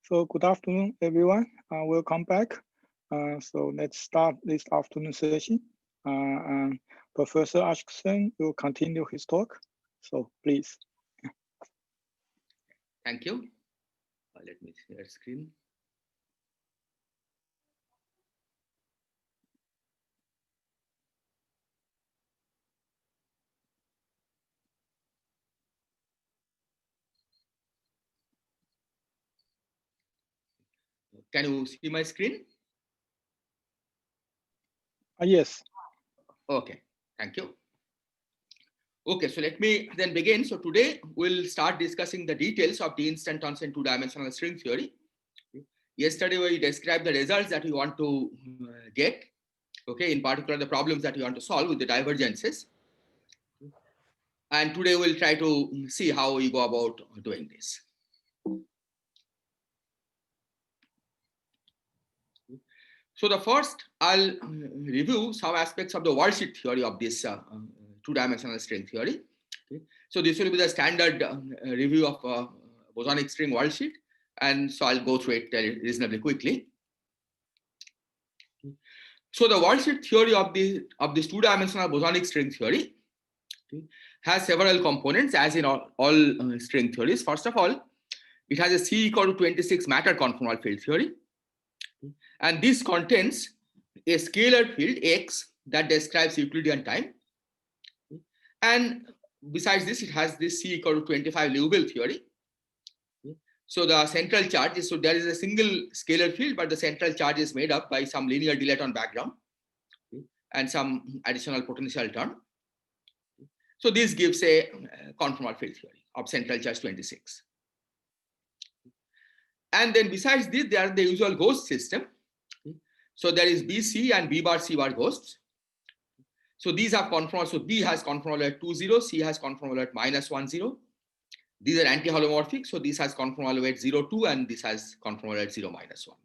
So good afternoon, everyone. Welcome back. So let's start this afternoon session. Professor Ashkeson will continue his talk. So please. Thank you. Let me share screen. Can you see my screen? Yes. Okay, thank you. Okay, so let me then begin. So today we'll start discussing the details of the instantons in two-dimensional string theory. Yesterday we described the results that we want to get, okay, in particular the problems that we want to solve with the divergences. And today we'll try to see how we go about doing this. So the first, I'll review some aspects of the worldsheet theory of this two-dimensional string theory. Okay. So this will be the standard review of bosonic string worldsheet, and so I'll go through it reasonably quickly. So the worldsheet theory of this two-dimensional bosonic string theory has several components, as in all string theories. First of all, it has a C equal to 26 matter conformal field theory. And this contains a scalar field X that describes Euclidean time. And besides this, it has this C equal to 25 Liouville theory. So the central charge is, so there is a single scalar field, but the central charge is made up by some linear dilaton background and some additional potential term. So this gives a conformal field theory of central charge 26. And then besides this, there are the usual ghost system. So there is BC and B bar C bar ghosts. So these are conformal. So B has conformal at 2, 0. C has conformal at -1, 0. These are anti-holomorphic. So this has conformal at 0, 2, and this has conformal at 0, -1.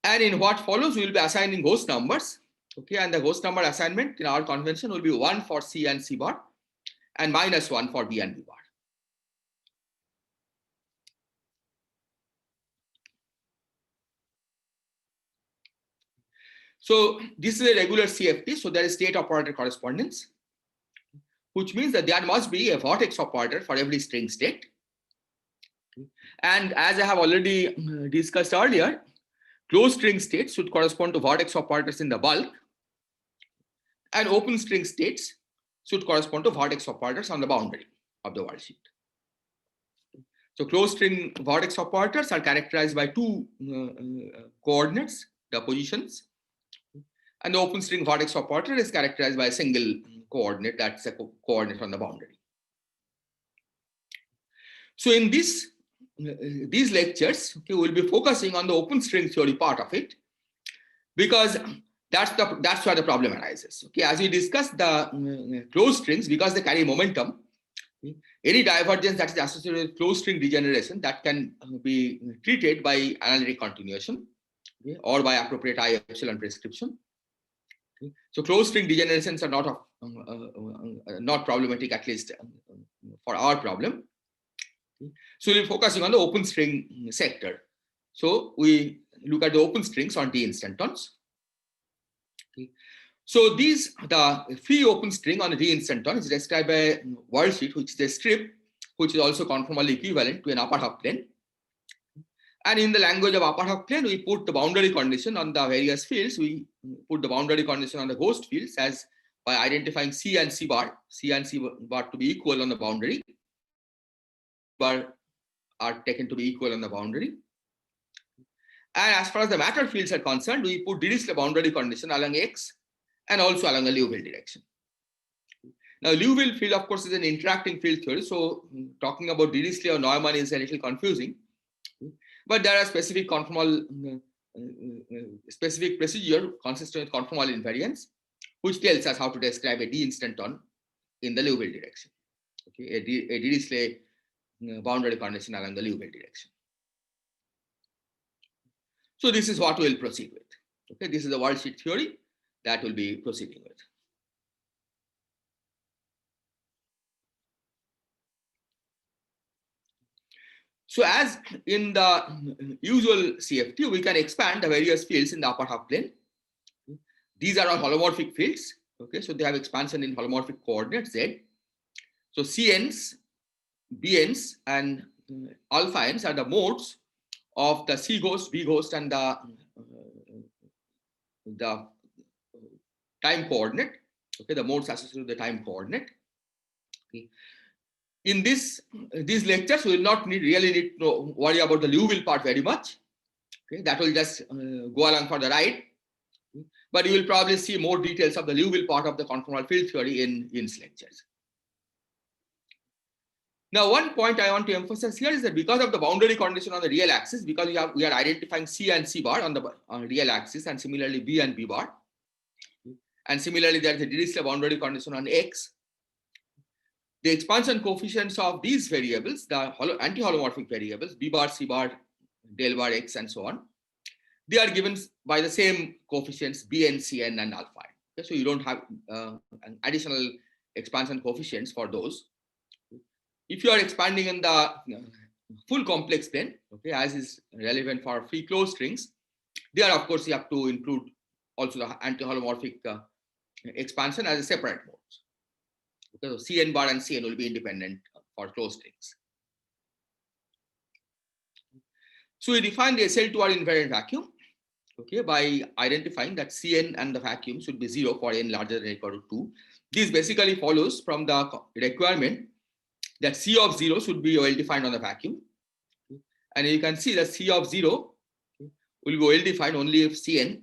And in what follows, we will be assigning ghost numbers. Okay, and the ghost number assignment in our convention will be 1 for C and C bar, and -1 for B and B bar. So this is a regular CFT. So there is state operator correspondence, which means that there must be a vertex operator for every string state. And as I have already discussed earlier, closed string states should correspond to vertex operators in the bulk, and open string states should correspond to vertex operators on the boundary of the worldsheet. So closed string vertex operators are characterized by two coordinates, the positions, and the open string vertex operator is characterized by a single coordinate, that's a coordinate on the boundary. So in these lectures, okay, we'll be focusing on the open string theory part of it, because that's where the problem arises. Okay, as we discussed, the closed strings, because they carry momentum, any divergence that is associated with closed string degeneration, that can be treated by analytic continuation, okay, or by appropriate I epsilon prescription. Okay. So closed string degenerations are not problematic, at least for our problem. Okay. So we're focusing on the open string sector. So we look at the open strings on D instantons. Okay. So the free open string on a D instanton is described by a worldsheet, which is a strip, which is also conformally equivalent to an upper half plane. And in the language of upper half plane, we put the boundary condition on the various fields. We put the boundary condition on the ghost fields as by identifying C and C bar to be equal on the boundary. Bar are taken to be equal on the boundary. And as far as the matter fields are concerned, we put Dirichlet boundary condition along X and also along the Liouville direction. Now, Liouville field, of course, is an interacting field theory. So talking about Dirichlet or Neumann is a little confusing. But there are specific conformal, specific procedure consistent with conformal invariance, which tells us how to describe a D instanton in the Liouville direction. Okay, a Dirichlet boundary condition along the Liouville direction. So this is what we'll proceed with. Okay, this is the worldsheet theory that we'll be proceeding with. So as in the usual CFT, we can expand the various fields in the upper half plane. These are all holomorphic fields. Okay, so they have expansion in holomorphic coordinates Z. So CNs, BNs, and alpha n's are the modes of the C ghost, B ghost, and the time coordinate. Okay, the modes associated with the time coordinate. Okay. In these lectures, we will not really need to worry about the Liouville part very much. Okay, that will just go along for the ride. But you will probably see more details of the Liouville part of the conformal field theory in these lectures. Now, one point I want to emphasize here is that because of the boundary condition on the real axis, because we are identifying C and C bar on the real axis, and similarly B and B bar, and similarly there is a Dirichlet boundary condition on X, the expansion coefficients of these variables, the anti-holomorphic variables, B bar, C bar, del bar, X, and so on, they are given by the same coefficients Bn, Cn, and alpha. Okay, so you don't have an additional expansion coefficients for those. If you are expanding in the full complex plane, okay, as is relevant for free closed strings, there, of course, you have to include also the anti-holomorphic expansion as a separate mode. Okay, so Cn bar and Cn will be independent for closed strings. So we define the SL2R invariant vacuum, okay, by identifying that Cn and the vacuum should be 0 for n larger than or equal to 2. This basically follows from the requirement that C of 0 should be well defined on the vacuum. And you can see that C of 0 will be well defined only if Cn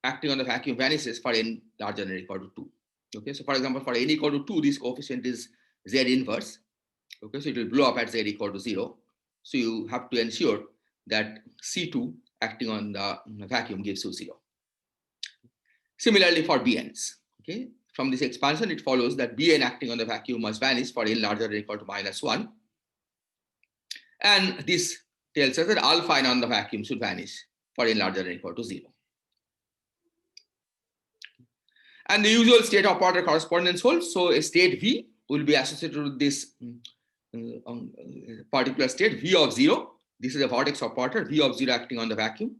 acting on the vacuum vanishes for n larger than or equal to 2. Okay, so for example, for n equal to 2, this coefficient is Z inverse. Okay, so it will blow up at Z equal to 0. So you have to ensure that C2 acting on the vacuum gives you 0. Similarly for Bn's, okay, from this expansion, it follows that Bn acting on the vacuum must vanish for n larger than or equal to -1. And this tells us that alpha n on the vacuum should vanish for n larger than or equal to 0. And the usual state operator correspondence holds. So a state V will be associated with this particular state V of 0. This is a vortex operator, V of 0 acting on the vacuum.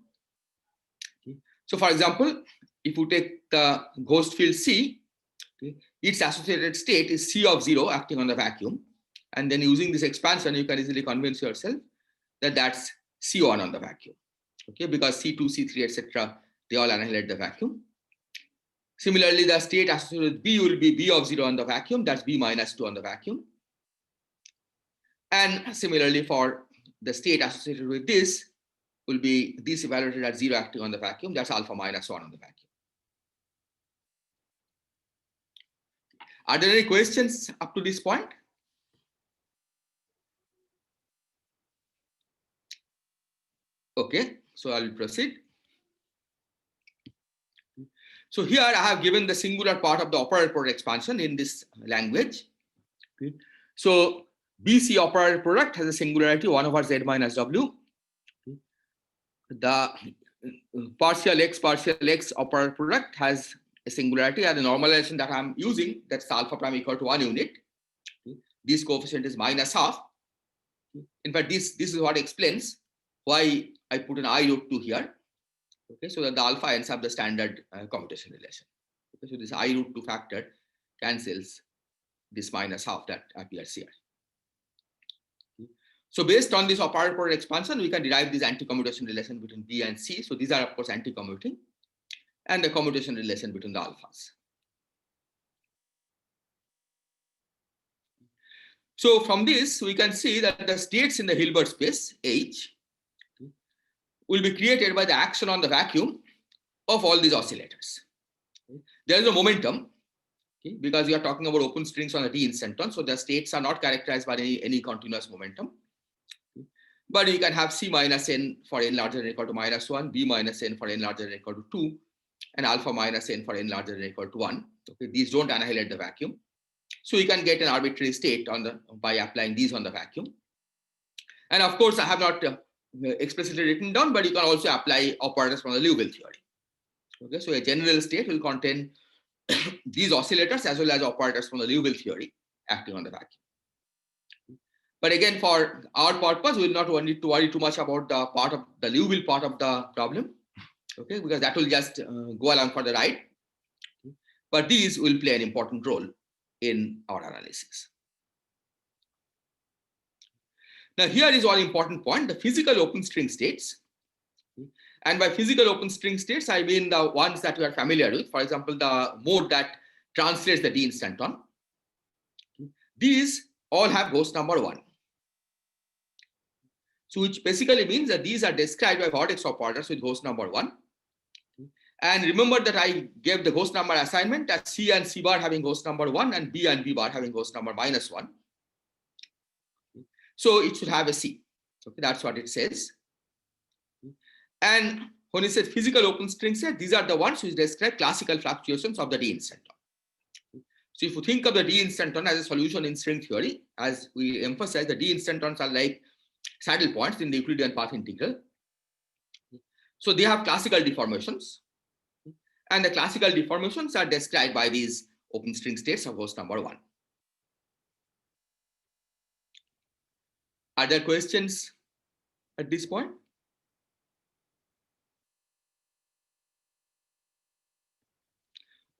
Okay. So for example, if you take the ghost field C, okay, its associated state is C of 0 acting on the vacuum. And then using this expansion, you can easily convince yourself that that's C1 on the vacuum. Okay, because C2, C3, etc., they all annihilate the vacuum. Similarly, the state associated with B will be B of 0 on the vacuum, that's B minus 2 on the vacuum. And similarly, for the state associated with this will be this evaluated at 0 acting on the vacuum, that's alpha minus 1 on the vacuum. Are there any questions up to this point? Okay, so I will proceed. So here I have given the singular part of the operator product expansion in this language. Okay. So BC operator product has a singularity 1 over Z minus W. Okay. The partial X operator product has a singularity, and the normalization that I'm using, that's the alpha prime equal to 1 unit. Okay. This coefficient is -12. Okay. In fact, this is what explains why I put an I root 2 here. Okay, so that the alpha ends up the standard commutation relation. Okay, so this I root 2 factor cancels this -12 that appears here. Okay. So based on this operator product expansion, we can derive this anti-commutation relation between B and C. So these are of course anti-commuting, and the commutation relation between the alphas. So from this, we can see that the states in the Hilbert space H will be created by the action on the vacuum of all these oscillators. Okay. There is a momentum, okay, because we are talking about open strings on a T instanton, so the states are not characterized by any continuous momentum. Okay. But you can have C minus n for n larger than or equal to -1, B minus n for n larger than or equal to 2, and alpha minus n for n larger than or equal to 1. Okay. These don't annihilate the vacuum. So you can get an arbitrary state by applying these on the vacuum. And of course, I have not explicitly written down, but you can also apply operators from the Liouville theory. Okay, so a general state will contain these oscillators as well as operators from the Liouville theory acting on the vacuum. But again, for our purpose, we will not need to worry too much about the part of the Liouville part of the problem, okay, because that will just go along for the ride. But these will play an important role in our analysis. Now, here is one important point, the physical open string states. And by physical open string states, I mean the ones that we are familiar with. For example, the mode that translates the D instanton. These all have ghost number 1. So which basically means that these are described by vertex operators with ghost number 1. And remember that I gave the ghost number assignment as C and C bar having ghost number 1 and B and B bar having ghost number -1. So it should have a C. Okay, that's what it says. And when it says physical open string set, these are the ones which describe classical fluctuations of the D instanton. So if you think of the D instanton as a solution in string theory, as we emphasize, the D instantons are like saddle points in the Euclidean path integral. So they have classical deformations. And the classical deformations are described by these open string states of ghost number 1. Are there questions at this point?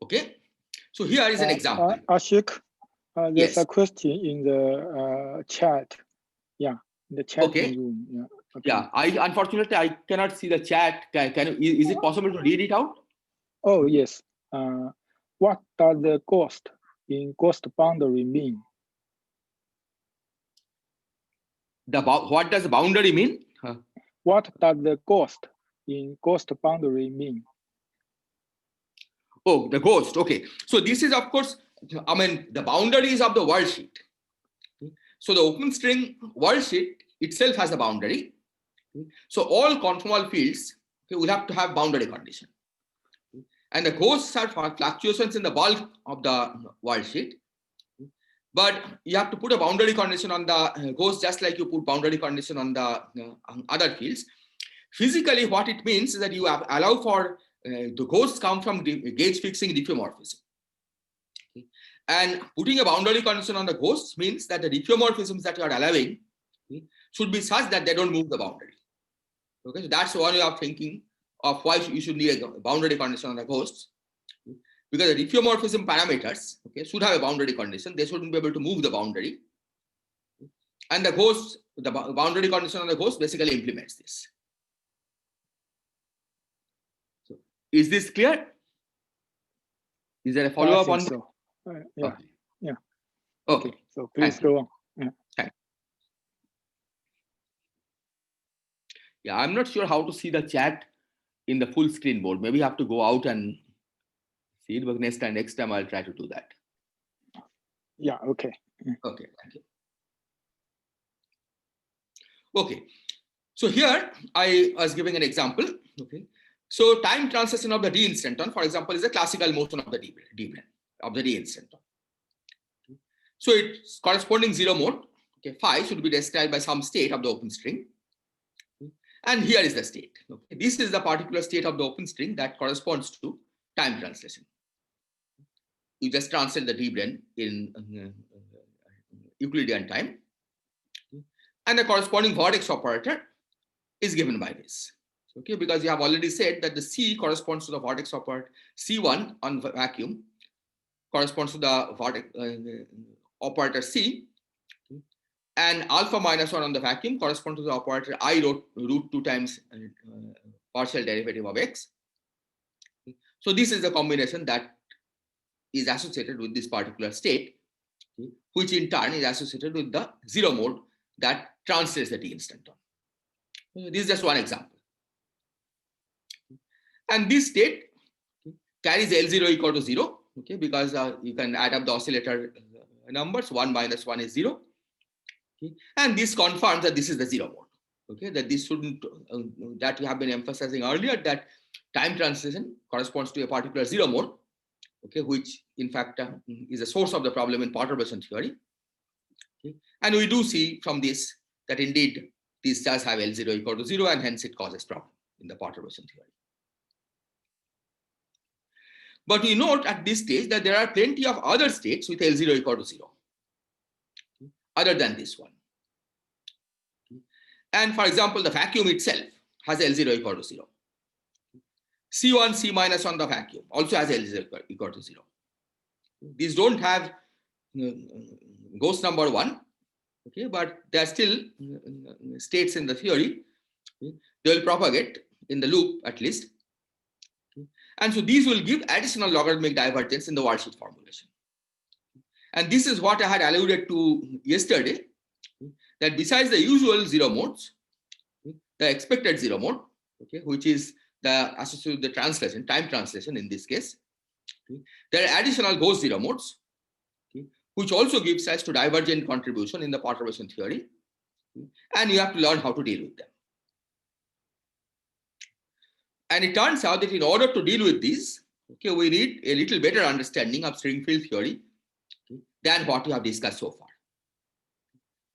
Okay, so here is an example. Ashik, there's Yes. a question in the chat. Yeah, the chat Okay. room. Yeah. Okay. Yeah, unfortunately I cannot see the chat. Is it possible to read it out? Oh yes. What does the ghost in ghost boundary mean? What does boundary mean? What does the ghost in ghost boundary mean? Oh, the ghost. Okay. So this is, of course, I mean, the boundaries of the worldsheet. So the open string worldsheet itself has a boundary. So all conformal fields will have to have boundary condition. And the ghosts are fluctuations in the bulk of the worldsheet. But you have to put a boundary condition on the ghost just like you put boundary condition on the other fields. Physically, what it means is that you have allow for the ghosts come from gauge fixing diffeomorphism. And putting a boundary condition on the ghosts means that the diffeomorphisms that you are allowing should be such that they don't move the boundary. Okay, so that's one way of thinking of why you should need a boundary condition on the ghosts. Because the diffeomorphism parameters, okay, should have a boundary condition. They shouldn't be able to move the boundary. And the ghost, the boundary condition on the ghost basically implements this. So, is this clear? Is there a follow-up on so. Yeah. Okay. Yeah. Okay. So please go on. Yeah. Yeah, I'm not sure how to see the chat in the full screen mode. Maybe you have to go out and see it, but next time I'll try to do that. Yeah, okay. Okay, thank you. Okay, so here I was giving an example. Okay, so time translation of the D instanton, for example, is a classical motion of the D plane of the D instanton. So its corresponding zero mode, okay, phi should be described by some state of the open string. And here is the state. Okay, this is the particular state of the open string that corresponds to time translation. You just translate the D plane in Euclidean time. And the corresponding vertex operator is given by this. Okay, because you have already said that the C corresponds to the vertex operator. C1 on vacuum corresponds to the vertex operator C, and alpha minus 1 on the vacuum corresponds to the operator I root 2 times partial derivative of x. So this is the combination that is associated with this particular state, which in turn is associated with the zero mode that translates the D instanton. This is just one example. And this state carries L0 equal to 0, okay, because you can add up the oscillator numbers, 1 minus 1 is 0. Okay, and this confirms that this is the zero mode. Okay, that this shouldn't, that we have been emphasizing earlier, that time translation corresponds to a particular zero mode, okay, which in fact is the source of the problem in perturbation theory. Okay, and we do see from this that indeed this does have L0 equal to 0, and hence it causes problem in the perturbation theory. But we note at this stage that there are plenty of other states with L0 equal to 0, other than this one. And for example, the vacuum itself has L0 equal to 0. C1, C minus on the vacuum also has L0 equal to 0. These don't have ghost number 1, okay, but they are still states in the theory. Okay? They will propagate in the loop at least. Okay? And so these will give additional logarithmic divergence in the worldsheet formulation. And this is what I had alluded to yesterday, that besides the usual zero modes, the expected zero mode, okay, which is the associated with the translation, time translation in this case, okay, there are additional ghost zero modes, okay, which also gives rise to divergent contribution in the perturbation theory, okay, and you have to learn how to deal with them. And it turns out that in order to deal with these, okay, we need a little better understanding of string field theory, okay, than what we have discussed so far.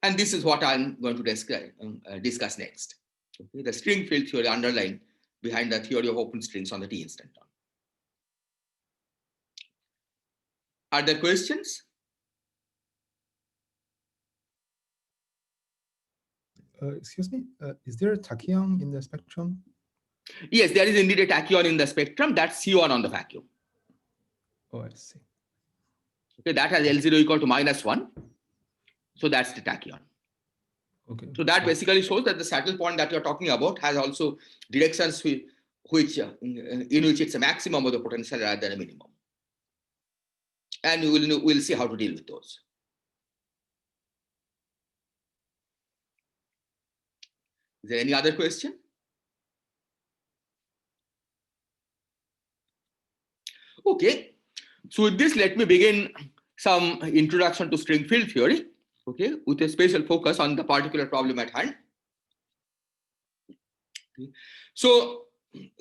And this is what I'm going to discuss next. Okay, the string field theory underlying behind the theory of open strings on the T instanton. Are there questions? Excuse me, is there a tachyon in the spectrum? Yes, there is indeed a tachyon in the spectrum. That's C1 on the vacuum. Oh, I see. Okay, that has L0 equal to -1. So that's the tachyon. Okay. So that basically shows that the saddle point that you're talking about has also directions in which it's a maximum of the potential rather than a minimum. And we'll see how to deal with those. Is there any other question? Okay, so with this, let me begin some introduction to string field theory, okay, with a special focus on the particular problem at hand. Okay. So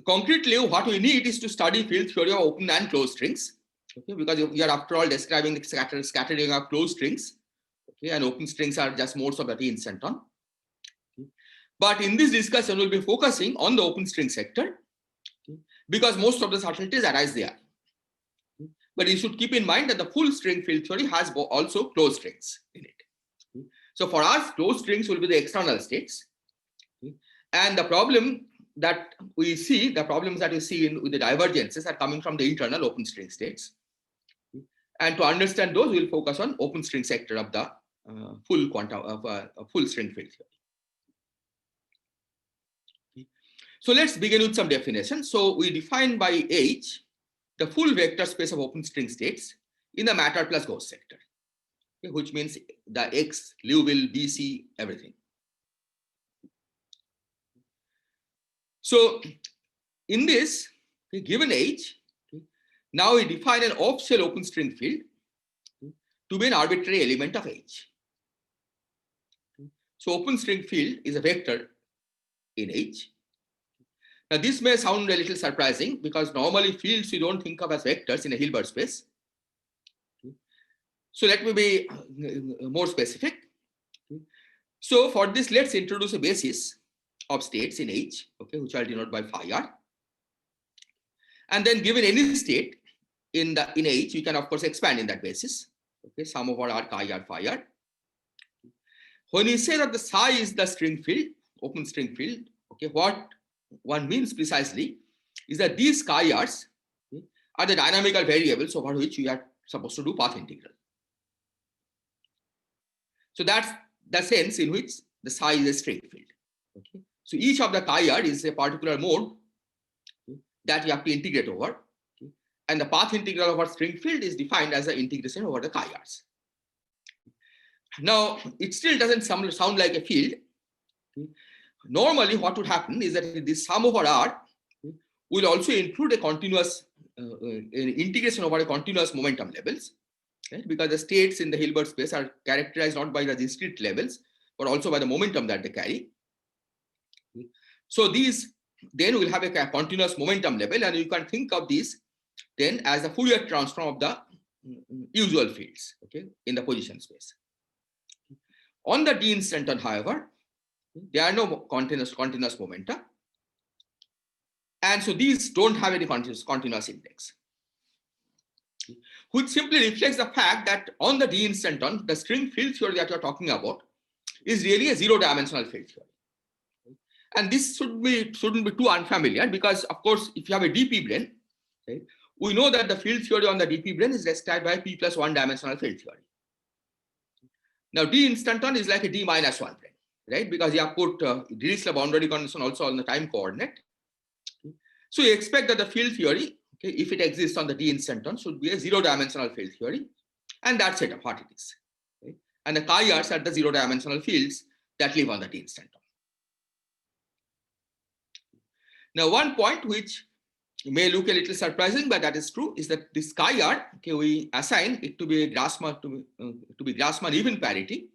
concretely, what we need is to study field theory of open and closed strings, okay, because we are after all describing the scattering of closed strings, okay, and open strings are just modes of the T instanton. Okay. But in this discussion, we'll be focusing on the open string sector, okay, because most of the subtleties arise there. But you should keep in mind that the full string field theory has also closed strings in it. So for us, closed strings will be the external states. And the problem that we see, the problems that we see with the divergences are coming from the internal open string states. And to understand those, we'll focus on open string sector of the full quantum of full string field theory. So let's begin with some definitions. So we define by H the full vector space of open string states in the matter plus ghost sector, okay, which means the X, Liouville, BC, everything. So in this, okay, given H, okay, now we define an off-shell open string field, okay, to be an arbitrary element of H. Okay. So open string field is a vector in H. Now, this may sound a little surprising because normally fields you don't think of as vectors in a Hilbert space. Okay. So let me be more specific. Okay. So for this, let's introduce a basis of states in H, okay, which I'll denote by phi r. And then given any state in H, you can of course expand in that basis. Okay, sum over r chi r phi r. When you say that the psi is the string field, open string field, okay, what one means precisely is that these chi-r's, okay, are the dynamical variables over which we are supposed to do path integral. So that's the sense in which the psi is a string field. Okay. So each of the chi-r is a particular mode, okay, that you have to integrate over. Okay. And the path integral over string field is defined as the integration over the chi-r's. Now, it still doesn't sound like a field. Okay. Normally, what would happen is that this sum over r will also include a continuous integration over a continuous momentum levels, right? Because the states in the Hilbert space are characterized not by the discrete levels, but also by the momentum that they carry. So these then will have a continuous momentum level, and you can think of these then as the Fourier transform of the usual fields, okay, in the position space. On the D instanton, however, there are no continuous momenta, and so these don't have any continuous index, which simply reflects the fact that on the D instanton, the string field theory that you're talking about is really a zero-dimensional field theory. And this shouldn't be too unfamiliar, because of course, if you have a DP brane, right, we know that the field theory on the DP brane is described by P plus one dimensional field theory. Now D instanton is like a D minus one brane, right? Because you have put Dirichlet boundary condition also on the time coordinate. So you expect that the field theory, okay, if it exists on the D instanton, should be a zero dimensional field theory, and that's it, what it is. Right? And the chi-r's are the zero dimensional fields that live on the D instanton. Now, one point which may look a little surprising, but that is true, is that this chi-r, okay, we assign it to be a Grassmann to be Grassmann even parity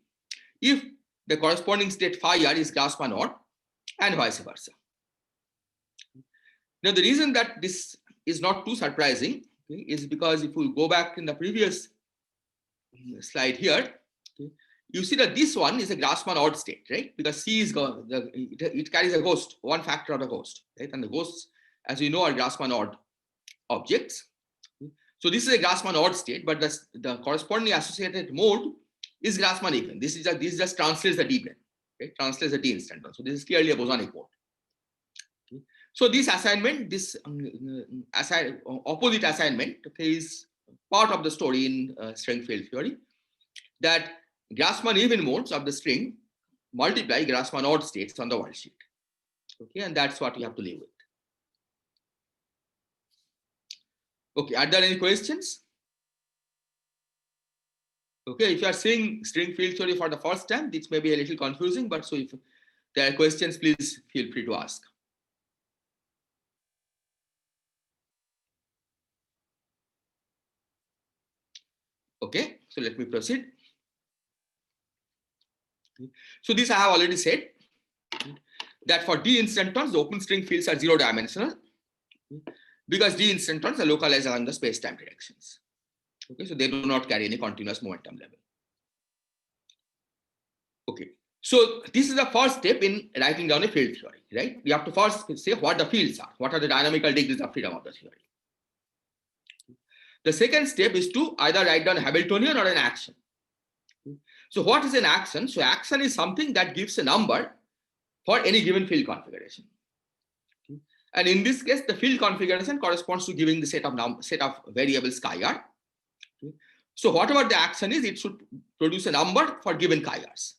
if the corresponding state phi r is Grassmann odd, and vice versa. Now, the reason that this is not too surprising, okay, is because if we go back in the previous slide here, okay, you see that this one is a Grassmann odd state, right? Because C is it carries a ghost, one factor of the ghost, right? And the ghosts, as you know, are Grassmann odd objects. So this is a Grassmann odd state, but the corresponding associated mode is Grassmann even. This just translates the D brane, right? Translates the D instanton. So this is clearly a bosonic mode. Okay. So this assignment, this opposite assignment, okay, is part of the story in string field theory, that Grassmann even modes of the string multiply Grassmann odd states on the world sheet. Okay, and that's what you have to live with. Okay, are there any questions? Okay, if you are seeing string field theory for the first time, this may be a little confusing, but so if there are questions, please feel free to ask. Okay, so let me proceed. So this I have already said, that for D instantons, the open string fields are zero dimensional, because D instantons are localized along the space-time directions. Okay, so they do not carry any continuous momentum level. Okay, so this is the first step in writing down a field theory, right? We have to first say what the fields are, what are the dynamical degrees of freedom of the theory. The second step is to either write down a Hamiltonian or an action. So what is an action? So action is something that gives a number for any given field configuration. And in this case, the field configuration corresponds to giving the set of variables chi-r. So whatever the action is, it should produce a number for given chi-r's.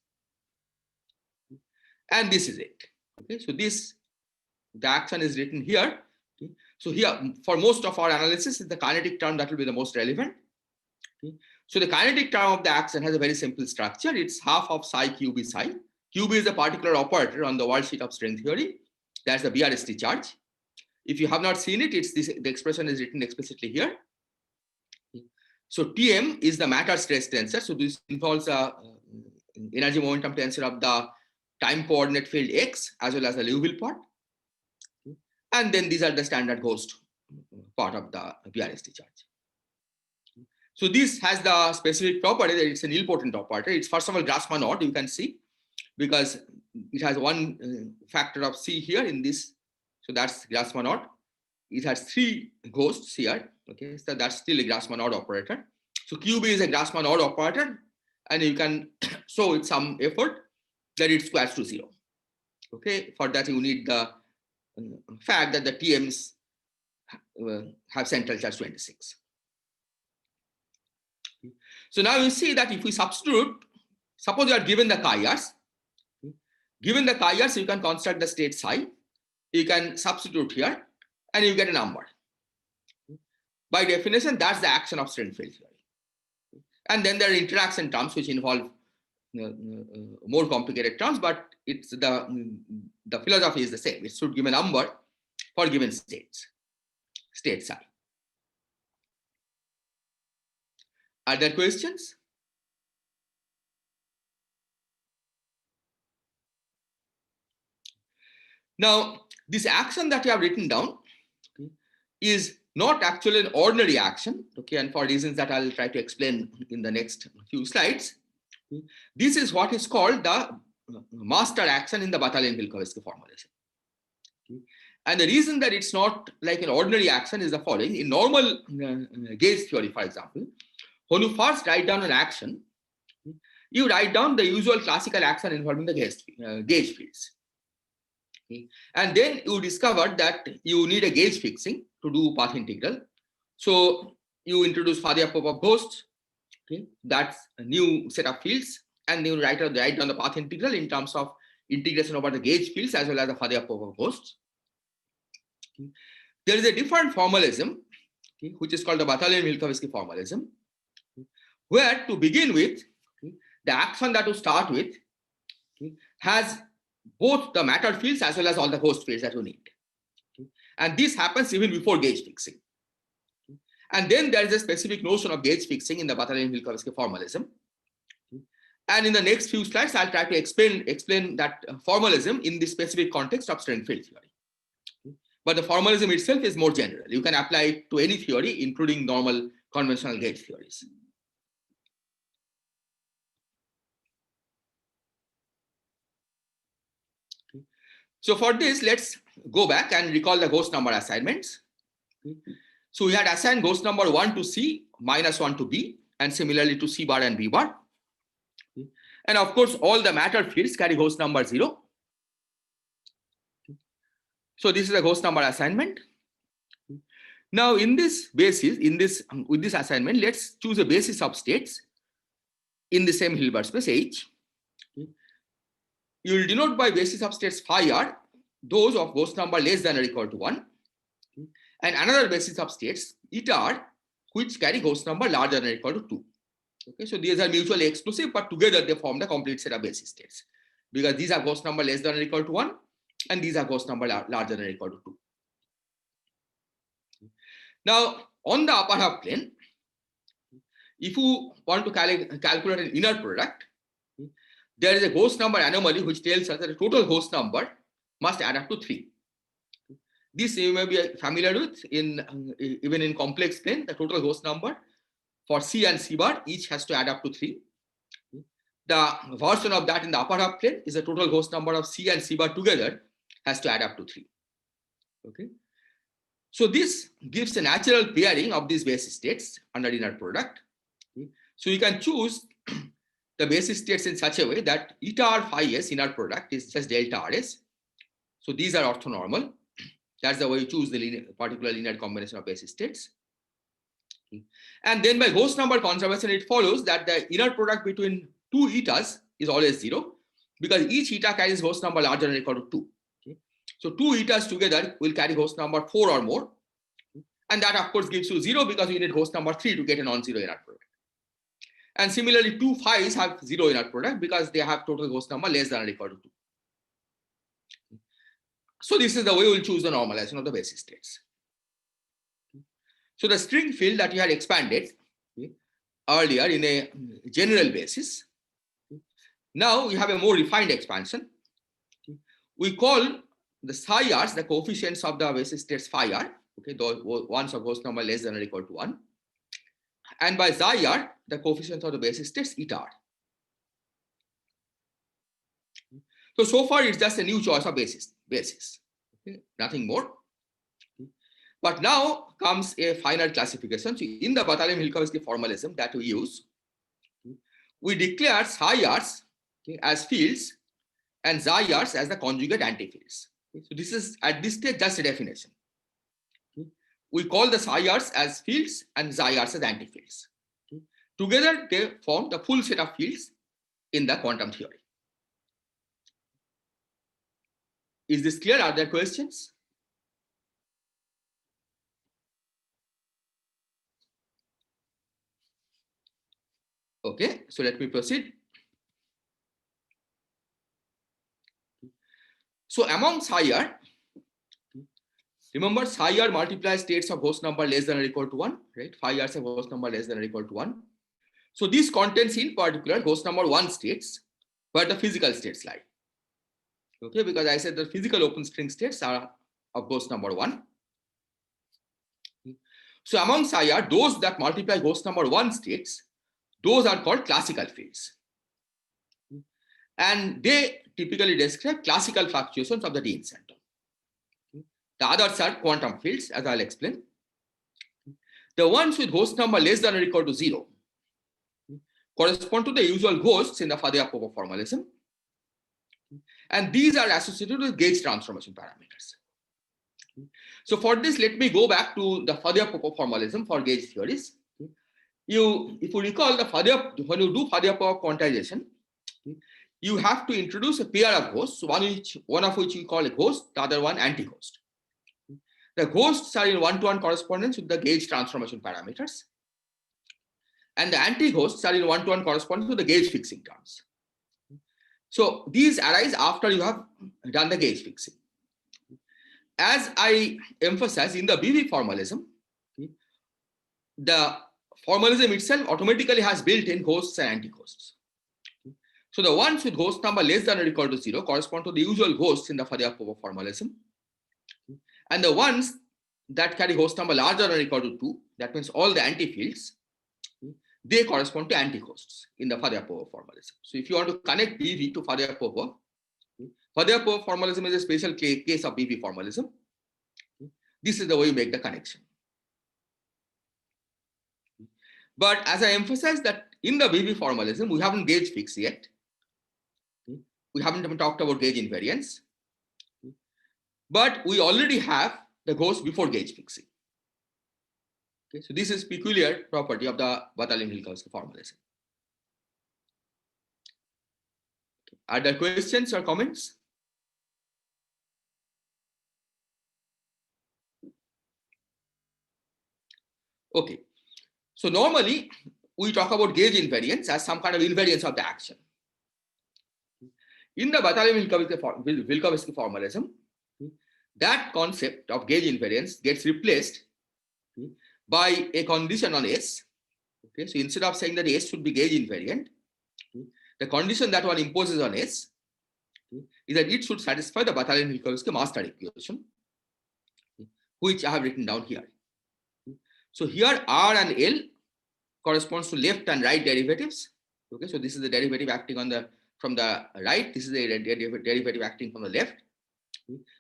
And this is it. Okay, so the action is written here. Okay. So here, for most of our analysis, is the kinetic term that will be the most relevant. Okay. So the kinetic term of the action has a very simple structure. It's half of psi qb psi. Qb is a particular operator on the world sheet of string theory. That's the BRST charge. If you have not seen it, the expression is written explicitly here. So Tm is the matter stress tensor. So this involves energy momentum tensor of the time coordinate field x as well as the Liouville part. And then these are the standard ghost part of the BRST charge. So this has the specific property that it's a nilpotent operator. It's first of all Grassmann odd, you can see, because it has one factor of C here in this. So that's Grassmann odd. It has three ghosts here. Okay, so that's still a Grassmann odd operator. So QB is a Grassmann odd operator, and you can show with some effort that it squares to zero. Okay, for that you need the fact that the TMs have central charge 26. So now you see that if we substitute, suppose you are given the chi-r's, given the chi-r's, you can construct the state psi, you can substitute here, and you get a number. By definition, that's the action of string field theory. And then there are interaction terms which involve more complicated terms, but it's the philosophy is the same. It should give a number for given states, state psi. Are there questions? Now, this action that you have written down, okay, is not actually an ordinary action, okay, and for reasons that I'll try to explain in the next few slides. Okay. This is what is called the master action in the Batalin-Minkowski formulation. Okay. And the reason that it's not like an ordinary action is the following. In normal gauge theory, for example, when you first write down an action, you write down the usual classical action involving the gauge fields. Okay. And then you discovered that you need a gauge fixing to do path integral. So you introduce Faddeev-Popov ghost. Okay. That's a new set of fields. And then you write down the path integral in terms of integration over the gauge fields as well as the Faddeev-Popov ghost. Okay. There is a different formalism, okay, which is called the Batalin-Minkowski formalism, okay, where to begin with, okay, the action that you start with, okay, has both the matter fields as well as all the ghost fields that you need. Okay. And this happens even before gauge fixing. Okay. And then there is a specific notion of gauge fixing in the Batalin-Minkowski formalism. Okay. And in the next few slides, I'll try to explain that formalism in the specific context of string field theory. Okay. But the formalism itself is more general. You can apply it to any theory, including normal conventional gauge theories. So for this, let's go back and recall the ghost number assignments. So we had assigned ghost number 1 to C, -1 to B, and similarly to C bar and B bar. And of course, all the matter fields carry ghost number 0. So this is a ghost number assignment. Now in this basis, with this assignment, let's choose a basis of states in the same Hilbert space H. You will denote by basis of states phi r those of ghost number less than or equal to 1, and another basis of states eta r which carry ghost number larger than or equal to 2. Okay, so these are mutually exclusive, but together they form the complete set of basis states because these are ghost number less than or equal to 1, and these are ghost number larger than or equal to 2. Now on the upper half plane, if you want to calculate an inner product, there is a ghost number anomaly which tells us that the total ghost number must add up to 3. This you may be familiar with even in complex plane. The total ghost number for C and C bar each has to add up to 3. The version of that in the upper half plane is the total ghost number of C and C bar together has to add up to 3. Okay. So this gives a natural pairing of these basis states under inner product. Okay. So you can choose the basis states in such a way that eta r phi s inner product is just delta rs. So these are orthonormal. That's the way you choose the particular linear combination of basis states. Okay. And then by ghost number conservation, it follows that the inner product between two etas is always 0 because each eta carries ghost number larger than or equal to 2. Okay. So two etas together will carry ghost number 4 or more. And that of course gives you 0 because you need ghost number 3 to get a non-zero inner product. And similarly, two phis have 0 inner product because they have total ghost number less than or equal to 2. So this is the way we'll choose the normalization of the basis states. So the string field that you had expanded earlier in a general basis, now we have a more refined expansion. We call the psi r's the coefficients of the basis states phi r, okay, those ones of ghost number less than or equal to 1. And by xi r, the coefficients of the basis states eta r. So far it's just a new choice of basis, okay, nothing more. But now comes a final classification. So in the Batalin-Minkowski formalism that we use, we declare psi r's, okay, as fields and xi r's as the conjugate antifields. Okay, so this is at this stage just a definition. Okay. We call the psi r's as fields and xi r's as antifields. Okay. Together they form the full set of fields in the quantum theory. Is this clear? Are there questions? Okay, so let me proceed. So among psi r, remember psi r multiplies states of ghost number less than or equal to 1, right? Phi r is a ghost number less than or equal to 1. So this contains in particular ghost number 1 states where the physical states lie. Okay, because I said the physical open string states are of ghost number 1. So among psi r, those that multiply ghost number 1 states, those are called classical fields. And they typically describe classical fluctuations of the d center. The others are quantum fields, as I'll explain. The ones with ghost number less than or equal to 0 correspond to the usual ghosts in the Faddeev-Popov formalism. And these are associated with gauge transformation parameters. So for this, let me go back to the Fadia-Popov formalism for gauge theories. If you recall, when you do Fadia-Popov quantization, you have to introduce a pair of ghosts, one of which we call a ghost, the other one anti-ghost. The ghosts are in one-to-one correspondence with the gauge transformation parameters, and the anti-ghosts are in one-to-one correspondence with the gauge fixing terms. So these arise after you have done the gauge fixing. As I emphasize in the BV formalism, the formalism itself automatically has built-in ghosts and anti-ghosts. So the ones with ghost number less than or equal to 0 correspond to the usual ghosts in the Fadia-Popov formalism. And the ones that carry ghost number larger than or equal to 2, that means all the anti-fields, they correspond to anti-ghosts in the Fadia-Popov formalism. So if you want to connect BV to Fadia-Popov, Fadia-Popov formalism is a special case of BV formalism. This is the way you make the connection. But as I emphasized that in the BV formalism, we haven't gauge fixed yet. We haven't even talked about gauge invariance. But we already have the ghost before gauge fixing. Okay, so this is peculiar property of the Batalin-Minkowski formalism. Okay. Are there questions or comments? Okay, so normally we talk about gauge invariance as some kind of invariance of the action. In the Batalin-Minkowski formalism, that concept of gauge invariance gets replaced by a condition on S. Okay, so instead of saying that S should be gauge invariant, the condition that one imposes on S is that it should satisfy the Batalin-Minkowski master equation, which I have written down here. So here R and L corresponds to left and right derivatives. Okay, so this is the derivative acting on the from the right. This is the derivative acting from the left.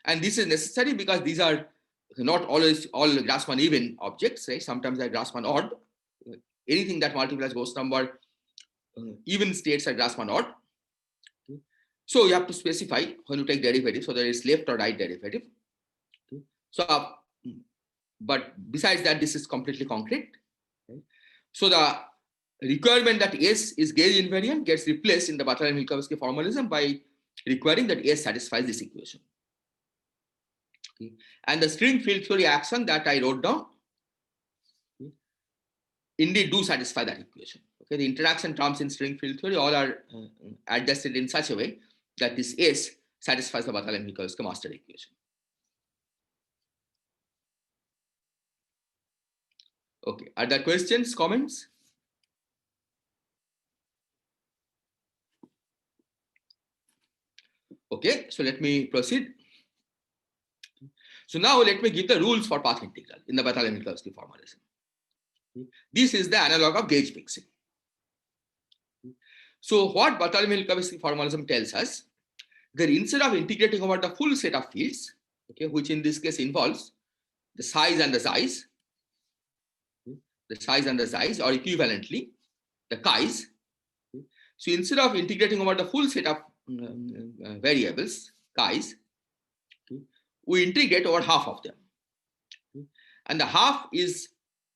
And this is necessary because these are not always all Grassmann even objects, right? Sometimes they're Grassmann odd. Anything that multiplies ghost number even states are Grassmann odd. So you have to specify when you take derivative, so there is left or right derivative. So, but besides that, this is completely concrete. So the requirement that S is gauge invariant gets replaced in the Batalin-Minkowski formalism by requiring that S satisfies this equation. Okay. And the string field theory action that I wrote down indeed do satisfy that equation. Okay, the interaction terms in string field theory all are adjusted in such a way that this S satisfies the Batalin-Minkowski master equation. Okay, are there questions, comments? Okay, so let me proceed. So now let me give the rules for path integral in the Batalin-Minkowski formalism. This is the analog of gauge fixing. So what Batalin-Minkowski formalism tells us, that instead of integrating over the full set of fields, okay, which in this case involves the size and the size, or equivalently the chi's. So instead of integrating over the full set of variables, chi's, we integrate over half of them. And the half is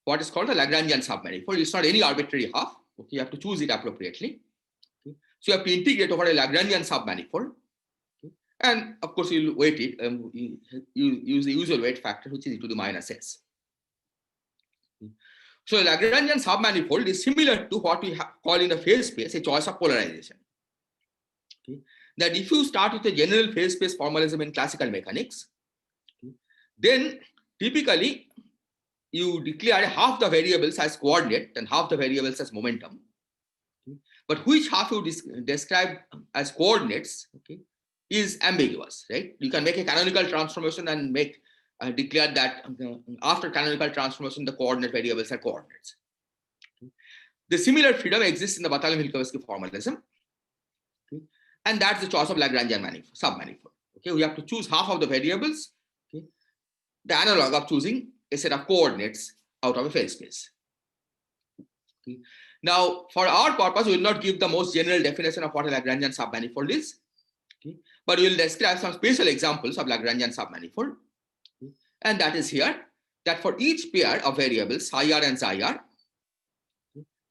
what is called the Lagrangian submanifold. It's not any arbitrary half. Okay, you have to choose it appropriately. Okay. So you have to integrate over a Lagrangian submanifold. Okay. And of course, you'll weight it. You use the usual weight factor, which is e to the minus s. Okay. So a Lagrangian submanifold is similar to what we call in the phase space a choice of polarization. Okay. That if you start with a general phase space formalism in classical mechanics, then typically you declare half the variables as coordinate and half the variables as momentum. But which half you describe as coordinates, okay, is ambiguous, right? You can make a canonical transformation and declare that after canonical transformation, the coordinate variables are coordinates. The similar freedom exists in the Batalin-Minkowski formalism, okay? And that's the choice of Lagrangian submanifold. Okay, we have to choose half of the variables. Okay? The analog of choosing a set of coordinates out of a phase space. Okay. Now, for our purpose, we will not give the most general definition of what a Lagrangian submanifold is. Okay. but we'll describe some special examples of Lagrangian submanifold. And that is here, that for each pair of variables, psi r and psi r,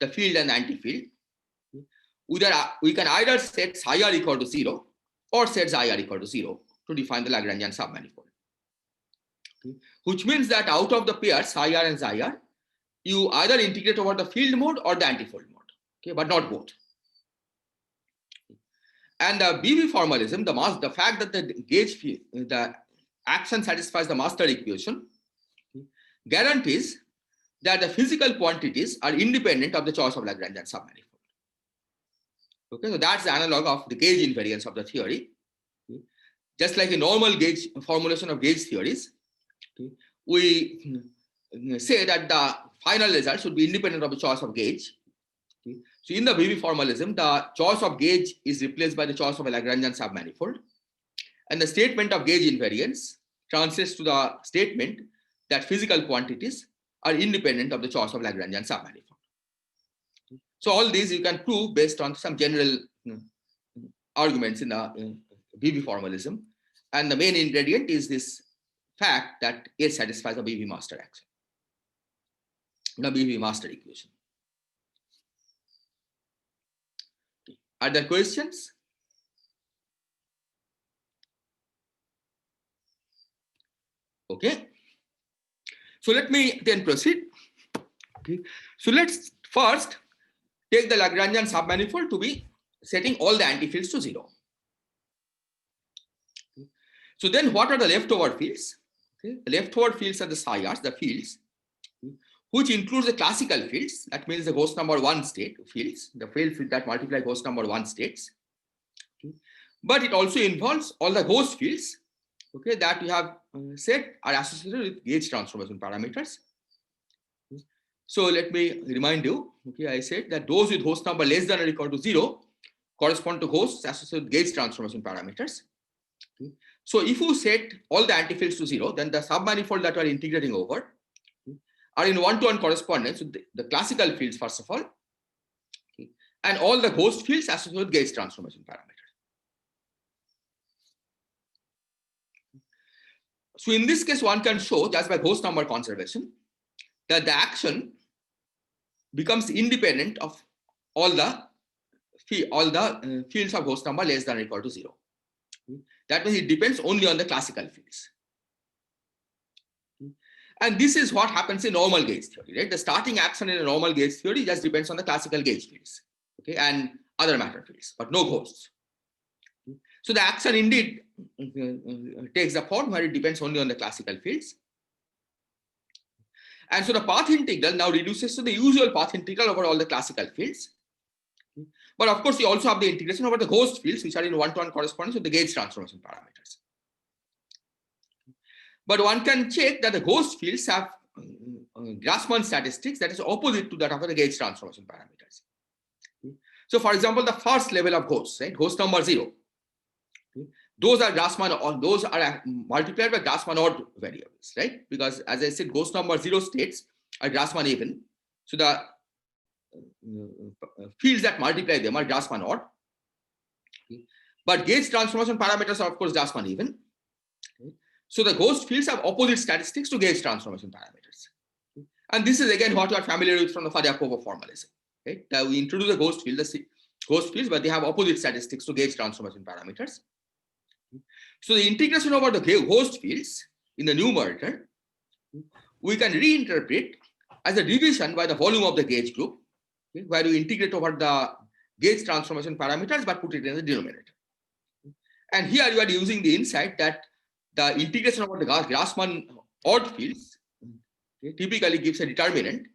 the field and anti-field, we can either set psi r equal to 0 or set psi r equal to 0 to define the Lagrangian submanifold. Which means that out of the pair psi r and psi r, you either integrate over the field mode or the antifold mode, but not both. And the BV formalism, the fact that the gauge field, the action satisfies the master equation, guarantees that the physical quantities are independent of the choice of Lagrangian submanifold. So that's the analog of the gauge invariance of the theory. Just like a normal gauge formulation of gauge theories, we say that the final result should be independent of the choice of gauge. So in the BV formalism, the choice of gauge is replaced by the choice of a Lagrangian submanifold, and the statement of gauge invariance translates to the statement that physical quantities are independent of the choice of Lagrangian submanifold. So all these you can prove based on some general arguments in the BV formalism, and the main ingredient is this fact that A satisfies the BV master action, the BV master equation. Are there questions? Okay. So let me then proceed. Okay. So let's first take the Lagrangian submanifold to be setting all the antifields to 0. Okay. So then what are the leftover fields? Okay. The leftover fields are the psi r's, the fields, which includes the classical fields. That means the Gauss number 1 state fields, the fields that multiply Gauss number 1 states. Okay. But it also involves all the Gauss fields, okay, that we have said are associated with gauge transformation parameters. Okay. So let me remind you, okay, I said that those with Gauss number less than or equal to 0 correspond to Gauss associated with gauge transformation parameters. Okay. So if you set all the antifields to 0, then the submanifold that we are integrating over are in one-to-one correspondence with the classical fields, first of all, okay, and all the Gauss fields associated with gauge transformation parameters. So in this case, one can show just by Gauss number conservation that the action becomes independent of all the fields of Gauss number less than or equal to 0. That means it depends only on the classical fields. And this is what happens in normal gauge theory, right? The starting action in a normal gauge theory just depends on the classical gauge fields, okay, and other matter fields, but no Gauss. So the action indeed takes the form where it depends only on the classical fields. And so the path integral now reduces to the usual path integral over all the classical fields. But of course, you also have the integration over the Gauss fields, which are in one-to-one correspondence with the gauge transformation parameters. But one can check that the Gauss fields have Grassmann statistics that is opposite to that of the gauge transformation parameters. So for example, the first level of Gauss, right, Gauss number 0, those are Grassmann, or those are multiplied by Grassmann odd variables, right? Because as I said, Gauss number 0 states are Grassmann even. So the fields that multiply them are Grassmann odd. But gauge transformation parameters are of course Grassmann even. So the Gauss fields have opposite statistics to gauge transformation parameters. And this is again what you are familiar with from the Faryakova formalism. Right? We introduce the Gauss fields, but they have opposite statistics to gauge transformation parameters. So the integration over the Gauss fields in the numerator, we can reinterpret as a division by the volume of the gauge group, okay, where you integrate over the gauge transformation parameters but put it in the denominator. And here you are using the insight that the integration over the Grassmann odd fields, okay, typically gives a determinant,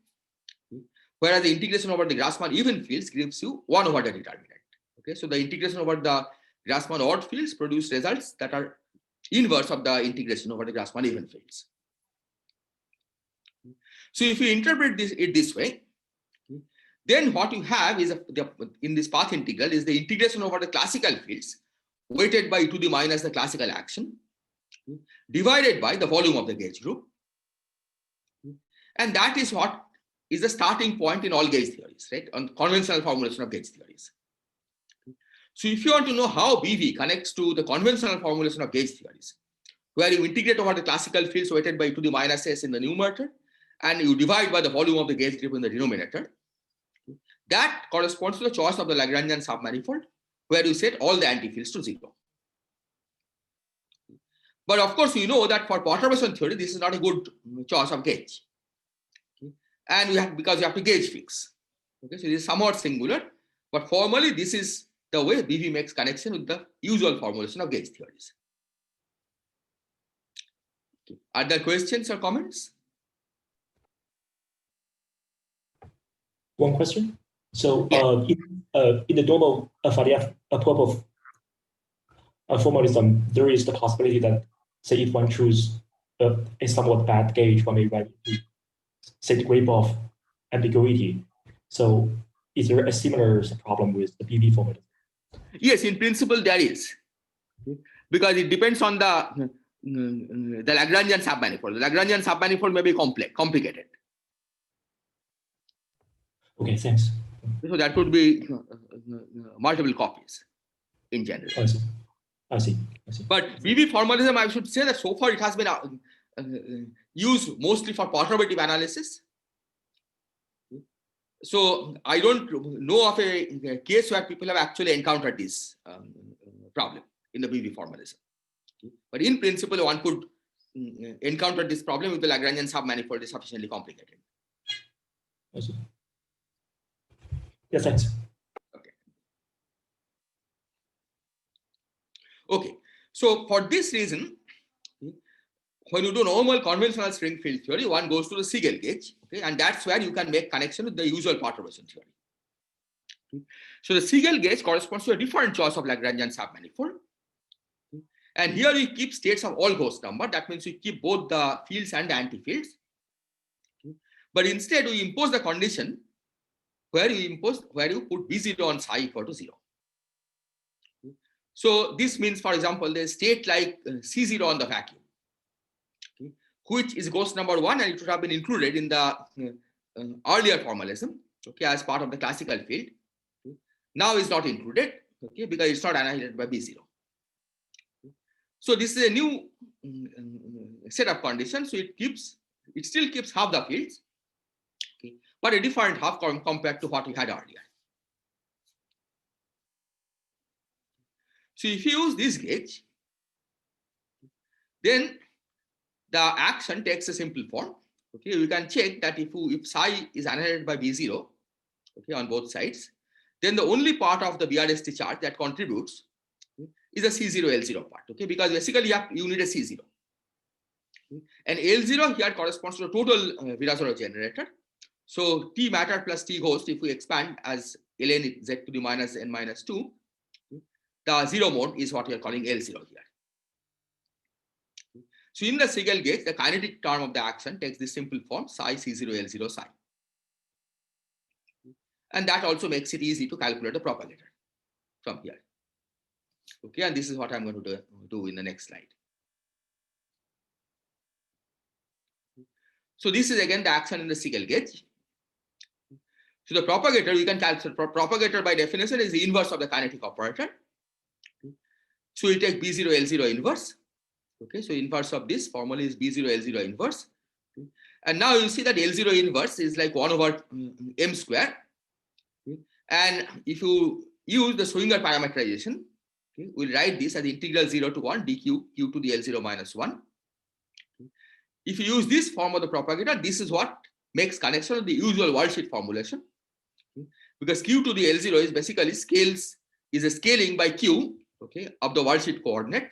whereas the integration over the Grassmann even fields gives you 1 over the determinant. Okay, so the integration over the Grassmann odd fields produce results that are inverse of the integration over the Grassmann even fields. So if you interpret it this way, then what you have is in this path integral is the integration over the classical fields weighted by e to the minus the classical action divided by the volume of the gauge group. And that is what is the starting point in all gauge theories, right? On conventional formulation of gauge theories. So if you want to know how BV connects to the conventional formulation of gauge theories, where you integrate over the classical fields weighted by e to the minus s in the numerator, and you divide by the volume of the gauge grip in the denominator, that corresponds to the choice of the Lagrangian submanifold, where you set all the antifields to 0. But of course, you know that for perturbation theory, this is not a good choice of gauge. And we have, because you have to gauge fix. Okay, so this is somewhat singular, but formally, this is the way BV makes connection with the usual formulation of gauge theories. Okay. Are there questions or comments? One question. So in the normal Fourier proof of formalism, there is the possibility that, say, if one chooses a somewhat bad gauge, one may write say degree of ambiguity. So is there a similar problem with the BV formula? Yes, in principle there is, because it depends on the Lagrangian submanifold. The Lagrangian submanifold may be complicated. Okay, thanks. So that would be multiple copies in general. I see. But BV formalism, I should say that so far it has been used mostly for perturbative analysis. So I don't know of a case where people have actually encountered this problem in the BV formalism. But in principle, one could encounter this problem if the Lagrangian submanifold is sufficiently complicated. I see. Yeah, thanks. Okay. So for this reason, when you do normal conventional string field theory, one goes to the Siegel gauge, okay, and that's where you can make connection with the usual perturbation theory. Okay. So the Siegel gauge corresponds to a different choice of Lagrangian submanifold. Okay. And here we keep states of all ghost number. That means we keep both the fields and the antifields. Okay. But instead we impose the condition where you put B0 on psi equal to 0. Okay. So this means, for example, the state like C0 on the vacuum, which is ghost number 1, and it would have been included in the earlier formalism, okay, as part of the classical field. Okay. Now is not included, okay, because it's not annihilated by B0. Okay. So this is a new set of conditions. So it still keeps half the fields, okay, but a different half compared to what we had earlier. So if you use this gauge, then the action takes a simple form. Okay, we can check that if psi is annihilated by B0, okay, on both sides, then the only part of the BRST chart that contributes is a C0 L0 part. Okay, because basically you need a C0. Okay. And L0 here corresponds to the total Virasoro generator. So T matter plus T ghost, if we expand as ln z to the minus n minus 2, the 0 mode is what we are calling L0 here. So in the Siegel gauge, the kinetic term of the action takes this simple form, psi C0 L0 psi. And that also makes it easy to calculate the propagator from here. Okay, and this is what I'm going to do in the next slide. So this is again the action in the Siegel gauge. So the propagator, we can calculate. Propagator by definition is the inverse of the kinetic operator. So we take B0 L0 inverse. Okay, so inverse of this formally is B0 L0 inverse. Okay. And now you see that L0 inverse is like 1 over m square. Okay. And if you use the Schwinger parameterization, okay, we'll write this as integral 0 to 1 dq q to the L0 minus 1. Okay. If you use this form of the propagator, this is what makes connection with the usual worldsheet formulation. Okay. Because q to the L0 is basically is a scaling by q, okay, of the worldsheet coordinate.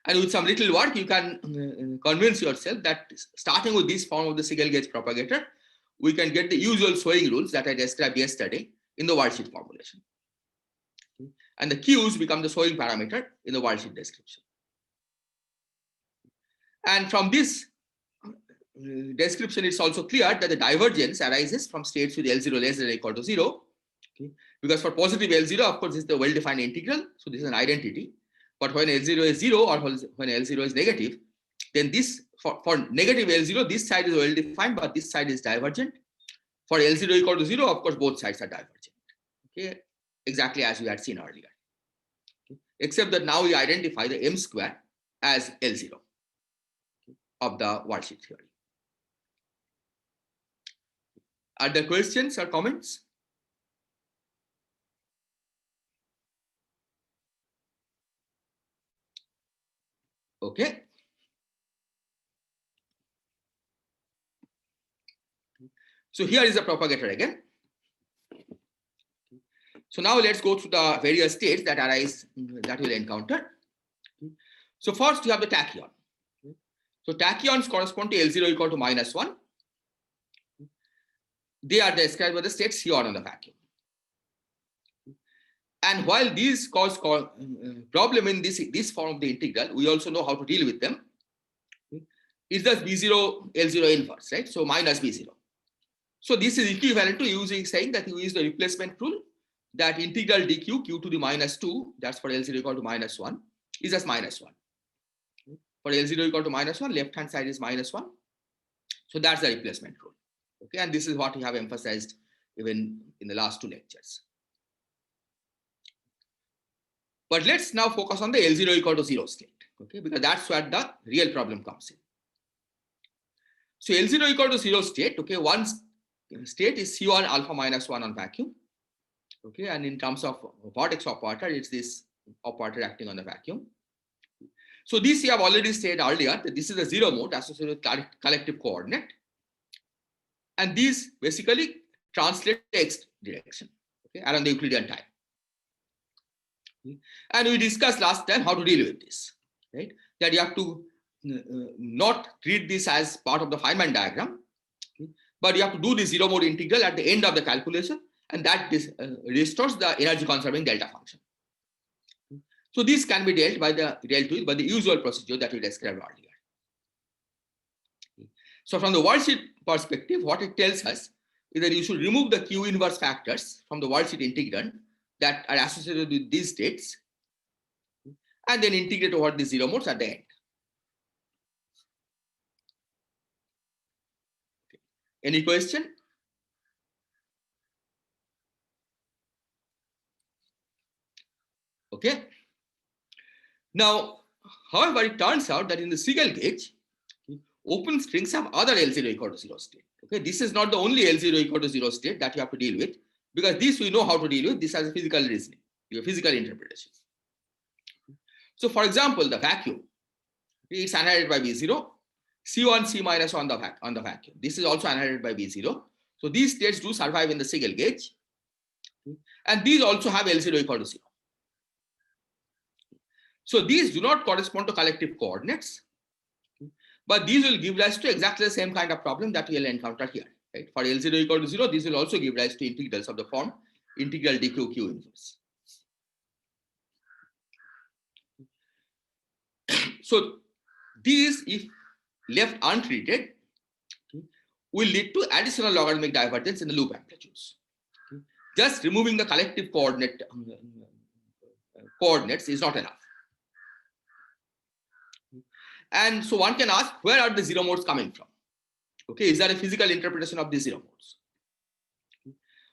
And with some little work, you can convince yourself that starting with this form of the Siegel gauge propagator, we can get the usual swaying rules that I described yesterday in the worldsheet formulation. Okay. And the Q's become the swaying parameter in the worldsheet description. And from this description, it's also clear that the divergence arises from states with L0 less than or equal to 0. Okay. Because for positive L0, of course, this is the well-defined integral. So this is an identity. But when L0 is 0 or when L0 is negative, then this, for negative L0, this side is well defined, but this side is divergent. For L0 equal to 0, of course, both sides are divergent. Okay. exactly as we had seen earlier. Okay. Except that now we identify the m square as L0 of the worldsheet theory. Are there questions or comments? Okay. So here is the propagator again. So now let's go through the various states that arise, that we'll encounter. So first you have the tachyon. So tachyons correspond to L0 equal to -1. They are described by the state C1 on the vacuum. And while these cause problem in this form of the integral, we also know how to deal with them. It's just B0 L0 inverse, right? So minus B0. So this is equivalent to saying that you use the replacement rule, that integral dq q to the -2, that's for L0 equal to -1, is just -1. For L0 equal to -1, left hand side is -1. So that's the replacement rule. Okay, and this is what we have emphasized even in the last two lectures. But let's now focus on the L0 equal to 0 state, okay, because that's where the real problem comes in. So L0 equal to 0 state, okay, one state is C1 alpha -1 on vacuum, okay, and in terms of vortex operator, it's this operator acting on the vacuum. So this we have already said earlier that this is a zero mode associated with collective coordinate, and these basically translate the x direction, okay, around the Euclidean time. And we discussed last time how to deal with this, right? That you have to not treat this as part of the Feynman diagram, okay? But you have to do the zero mode integral at the end of the calculation, and that restores the energy conserving delta function. So this can be dealt with by the usual procedure that we described earlier. So from the worldsheet perspective, what it tells us is that you should remove the Q inverse factors from the worldsheet integrand that are associated with these states, and then integrate over the zero modes at the end. Okay. Any question? Okay. Now, however, it turns out that in the Siegel gauge, open strings have other L0 equal to 0 state. Okay, this is not the only L0 equal to 0 state that you have to deal with, because this we know how to deal with. This has a physical reasoning, physical interpretation. So, for example, the vacuum, it's annihilated by B0, C1, C minus on the vacuum. This is also annihilated by B0. So these states do survive in the Siegel gauge, and these also have L0 equal to 0. So these do not correspond to collective coordinates, but these will give rise to exactly the same kind of problem that we will encounter here. Right? For L0 equal to 0, these will also give rise to integrals of the form integral dq q inverse. So these, if left untreated, will lead to additional logarithmic divergence in the loop amplitudes. Just removing the collective coordinates is not enough. And so one can ask, where are the zero modes coming from? Okay, is there a physical interpretation of these zero modes?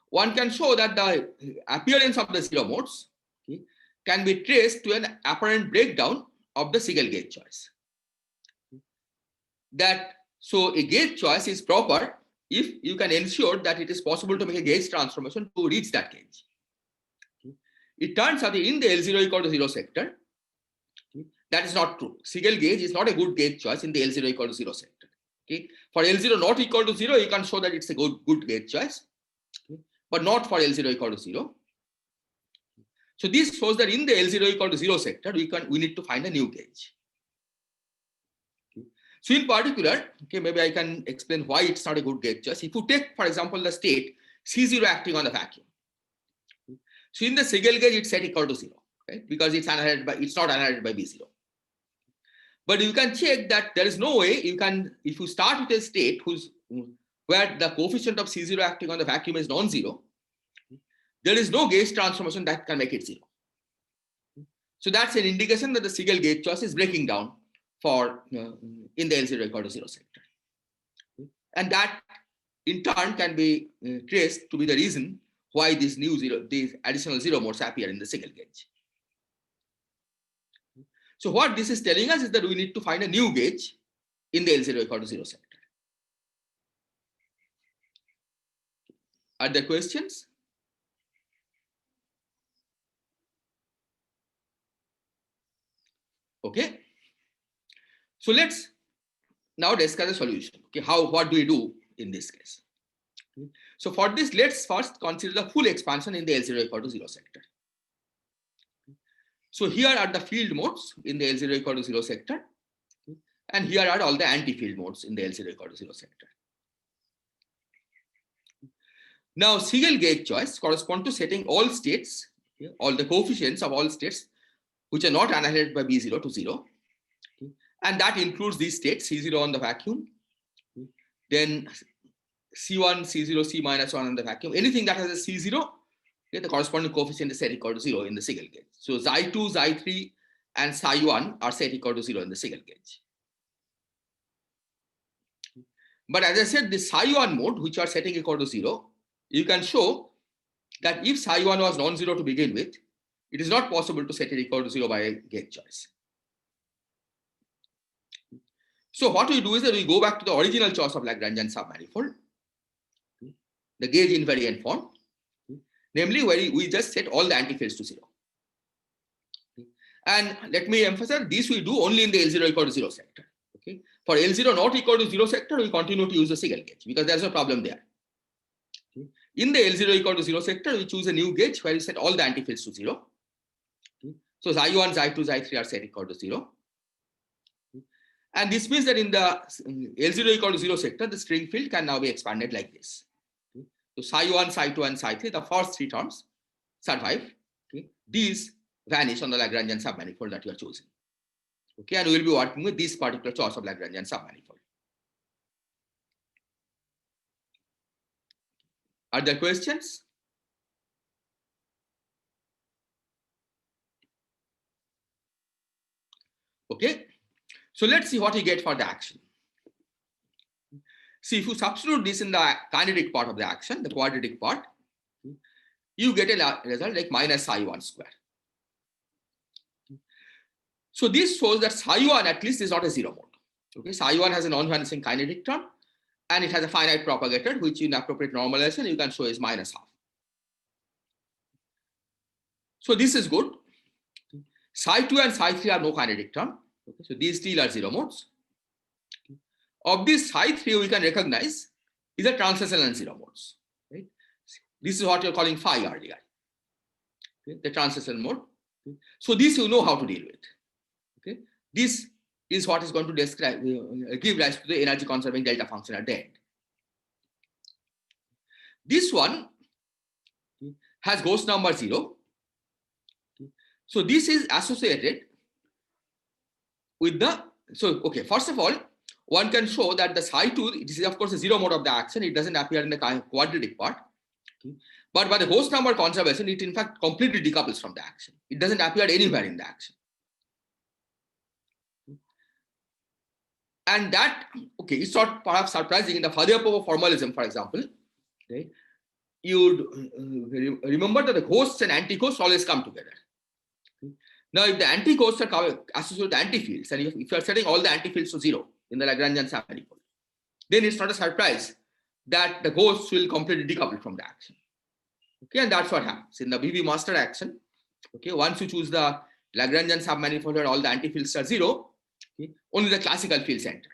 One can show that the appearance of the zero modes can be traced to an apparent breakdown of the Siegel gauge choice. So a gauge choice is proper if you can ensure that it is possible to make a gauge transformation to reach that gauge. It turns out that in the L0 equal to 0 sector, that is not true. Siegel gauge is not a good gauge choice in the L0 equal to 0 sector. Okay, for L0 not equal to 0, you can show that it's a good gauge choice, but not for L0 equal to 0. So this shows that in the L0 equal to 0 sector, we need to find a new gauge. So in particular, okay, maybe I can explain why it's not a good gauge choice. If you take, for example, the state C0 acting on the vacuum. So in the Siegel gauge, it's set equal to 0, right? Because it's not annihilated by B0. But you can check that there is no way you can, if you start with a state where the coefficient of C0 acting on the vacuum is non-zero, there is no gauge transformation that can make it 0. So that's an indication that the Siegel gauge choice is breaking down for in the L0 equal to 0 sector. And that in turn can be traced to be the reason why these additional zero modes appear in the single gauge. So what this is telling us is that we need to find a new gauge in the L0 equal to 0 sector. Are there questions? Okay. So let's now discuss the solution. Okay, what do we do in this case? Okay. So for this, let's first consider the full expansion in the L0 equal to 0 sector. So here are the field modes in the L0 equal to 0 sector. And here are all the anti-field modes in the L0 equal to 0 sector. Now, single gauge choice corresponds to setting all states, all the coefficients of all states which are not annihilated by B0 to 0. And that includes these states, C0 on the vacuum, then C1, C0, C minus 1 on the vacuum. Anything that has a C0, the corresponding coefficient is set equal to 0 in the single gauge. So Xi2, Xi3, and Psi1 are set equal to 0 in the single gauge. But as I said, the Psi1 mode, which are setting equal to 0, you can show that if Psi1 was non-zero to begin with, it is not possible to set it equal to 0 by a gauge choice. So what we do is that we go back to the original choice of Lagrangian submanifold, the gauge invariant form, namely where we just set all the antifields to 0. And let me emphasize, this we do only in the L0 equal to 0 sector. Okay. For L0 not equal to 0 sector, we continue to use the single gauge because there's no problem there. Okay. In the L0 equal to 0 sector, we choose a new gauge where we set all the antifields to 0. Okay. So Xi1, Xi2, Xi3 are set equal to 0. Okay. And this means that in the L0 equal to 0 sector, the string field can now be expanded like this. Okay. So Psi1, Psi2, and Psi3, the first three terms survive. Okay. These vanish on the Lagrangian submanifold that you are choosing. Okay, and we will be working with this particular choice of Lagrangian submanifold. Are there questions? Okay, so let's see what we get for the action. See, if you substitute this in the kinetic part of the action, the quadratic part, you get a result like minus Psi1 square. So this shows that Psi1 at least is not a zero mode. Okay, Psi1 has a non-vanishing kinetic term and it has a finite propagator, which in appropriate normalization you can show is minus half. So this is good. Psi2 and Psi3 are no kinetic term. Okay, so these still are zero modes. Of this Psi3 we can recognize is a translational zero modes. Right? This is what you're calling phi earlier. Okay, the translational mode. Okay. So this you know how to deal with. Okay, this is what is going to describe, give rise to the energy conserving delta function at the end. This one has ghost number 0. So this is associated with the, so okay, first of all, one can show that the Psi2, this is of course a zero mode of the action, it doesn't appear in the quadratic part. Okay. But by the ghost number conservation, it in fact completely decouples from the action. It doesn't appear anywhere in the action. And that, okay, it's not perhaps surprising in the Fourier-Popov formalism, for example, right? You remember that the ghosts and anti-ghosts always come together. Okay. Now, if the anti-ghosts are associated with anti-fields, and if you are setting all the anti-fields to 0 in the Lagrangian submanifold, then it's not a surprise that the ghosts will completely decouple from the action. Okay, and that's what happens in the BB master action. Okay, once you choose the Lagrangian submanifold where all the anti-fields are 0, okay, only the classical fields enter.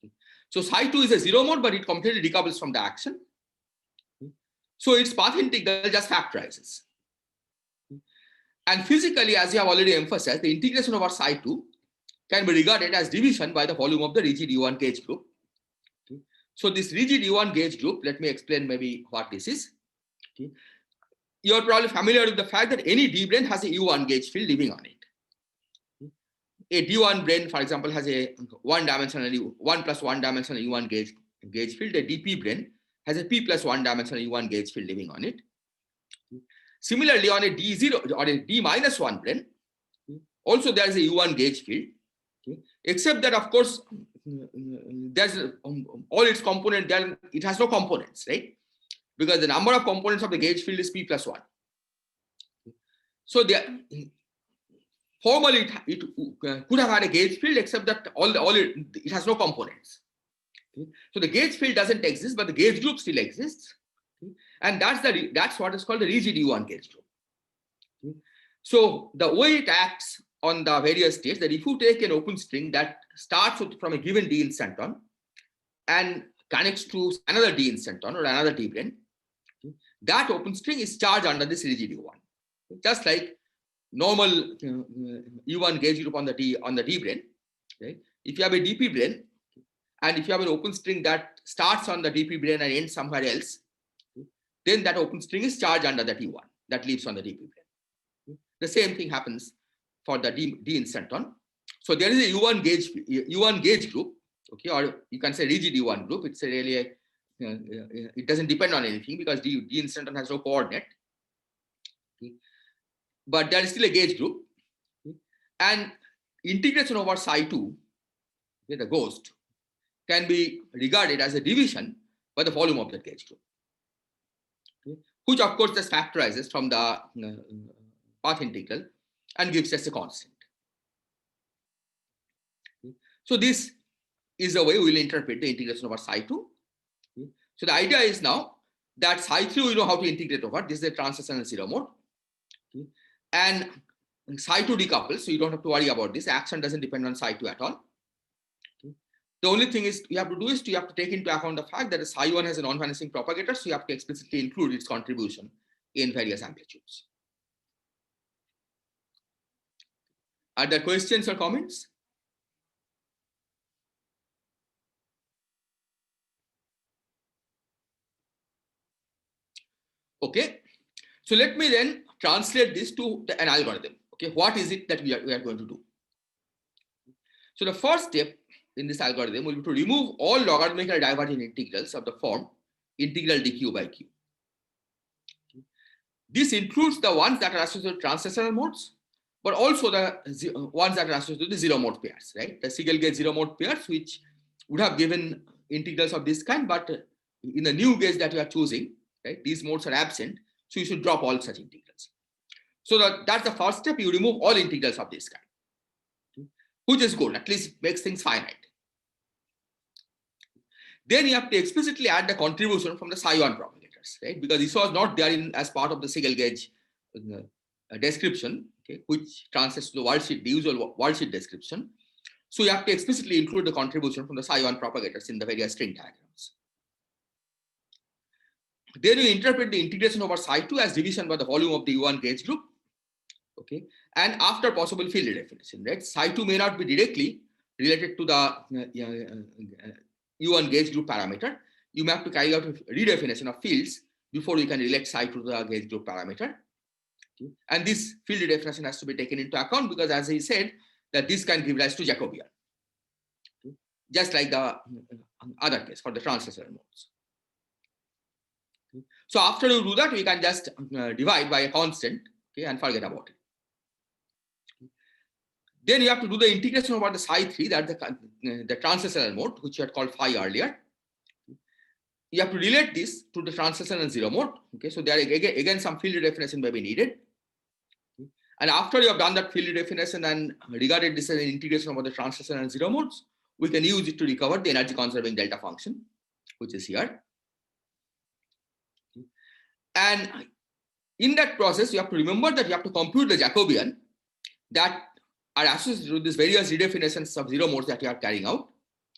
Okay. So Psi2 is a zero mode, but it completely decouples from the action. Okay. So its path integral just factorizes. Okay. And physically, as you have already emphasized, the integration over Psi2 can be regarded as division by the volume of the rigid U1 gauge group. Okay. So this rigid U1 gauge group, let me explain maybe what this is. Okay. You are probably familiar with the fact that any D brane has a U1 gauge field living on it. A D1 brane, for example, has a 1-dimensional 1 plus 1-dimensional U1 gauge field. A DP brane has a P plus 1-dimensional U1 gauge field living on it. Similarly, on a D0 or a D minus 1 brane, also there is a U1 gauge field, except that of course there's all its component there. It has no components, right? because the number of components of the gauge field is p plus 1. So formally it could have had a gauge field, except that it has no components. So the gauge field doesn't exist, but the gauge group still exists, and that's what is called the rigid U1 gauge group. So the way it acts on the various states, that if you take an open string that starts from a given d instanton and connects to another d instanton or another d brane, that open string is charged under this rigid U1, just like normal U1 gauge group on the d brane. Right? If you have a dp brane, and if you have an open string that starts on the dp brane and ends somewhere else, then that open string is charged under the U1 that lives on the dp brane. The same thing happens for the d instanton. So there is a U1 gauge group, okay, or you can say rigid U1 group. It's really it doesn't depend on anything because d instanton has no coordinate. Okay. But there is still a gauge group, and integration over psi2, okay, the ghost, can be regarded as a division by the volume of that gauge group, okay, which of course just factorizes from the path integral and gives us a constant. Okay. So this is the way we will interpret the integration over psi2. Okay. So the idea is now that psi3 we know how to integrate over. This is a translational zero mode. Okay. And psi2 decouples, so you don't have to worry about this. Action doesn't depend on psi2 at all. Okay. The only thing is you have to do is you have to take into account the fact that the psi1 has a non-vanishing propagator, so you have to explicitly include its contribution in various amplitudes. Are there questions or comments? Okay, so let me then translate this to an algorithm. Okay, what is it that we are going to do? So the first step in this algorithm will be to remove all logarithmical divergent integrals of the form integral dq by q. This includes the ones that are associated with translational modes, but also the ones that are associated with the zero mode pairs, right? The single gauge zero mode pairs, which would have given integrals of this kind, but in the new gauge that you are choosing, right, these modes are absent, so you should drop all such integrals. So that's the first step. You remove all integrals of this kind, which is good. At least it makes things finite. Then you have to explicitly add the contribution from the psi1 propagators, right? Because this was not there as part of the single gauge description, okay, which translates to the usual worldsheet description. So you have to explicitly include the contribution from the psi1 propagators in the various string diagrams. Then you interpret the integration over psi2 as division by the volume of the U1 gauge group, okay, and after possible field redefinition, right? Psi2 may not be directly related to the U1 gauge group parameter. You may have to carry out a redefinition of fields before you can relate psi to the gauge group parameter. Okay. And this field redefinition has to be taken into account because, as he said, that this can give rise to Jacobian, okay, just like the other case for the translational modes. Okay. So after you do that, we can just divide by a constant, okay, and forget about it. Okay. Then you have to do the integration over the psi3, that's the translational mode, which you had called phi earlier. You have to relate this to the translational zero mode. Okay, so there again some field redefinition may be needed. Okay. And after you have done that field redefinition and regarded this as an integration over the translational zero modes, we can use it to recover the energy conserving delta function, which is here. Okay. And in that process, you have to remember that you have to compute the Jacobian that are associated with these various redefinitions of zero modes that you are carrying out.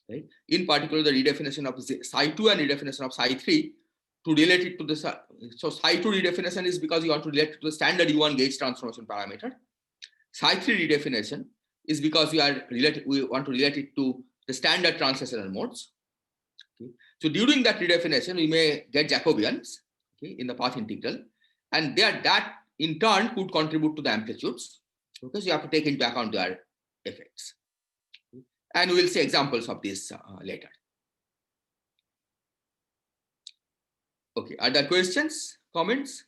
Right? In particular, the redefinition of psi2 and redefinition of psi3 to relate it to the, so psi2 redefinition is because you want to relate it to the standard U1 gauge transformation parameter. Psi3 redefinition is because we want to relate it to the standard translational modes. Okay. So during that redefinition, we may get Jacobians, okay, in the path integral, and that in turn could contribute to the amplitudes, because you have to take into account their effects. And we will see examples of this later. Okay, are there questions, comments?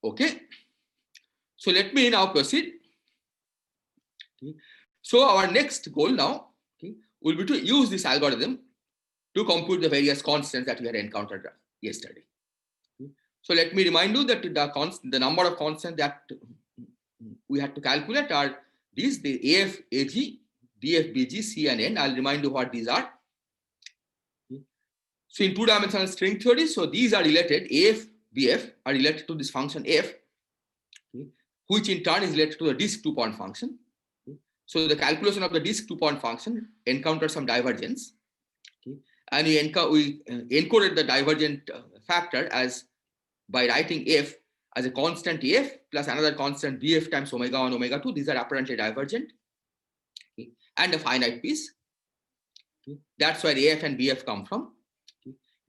Okay, so let me now proceed. Okay. So our next goal now will be to use this algorithm to compute the various constants that we had encountered yesterday. So let me remind you that the number of constants that we had to calculate are these: the AF, AG, BF, BG, C, and N. I'll remind you what these are. So in two-dimensional string theory, so these are related, AF, BF are related to this function F, which in turn is related to the disk two-point function. So the calculation of the disk two-point function encountered some divergence. And we encoded the divergent factor as by writing F as a constant F plus another constant BF times omega 1, omega 2. These are apparently divergent. And a finite piece. That's where AF and BF come from.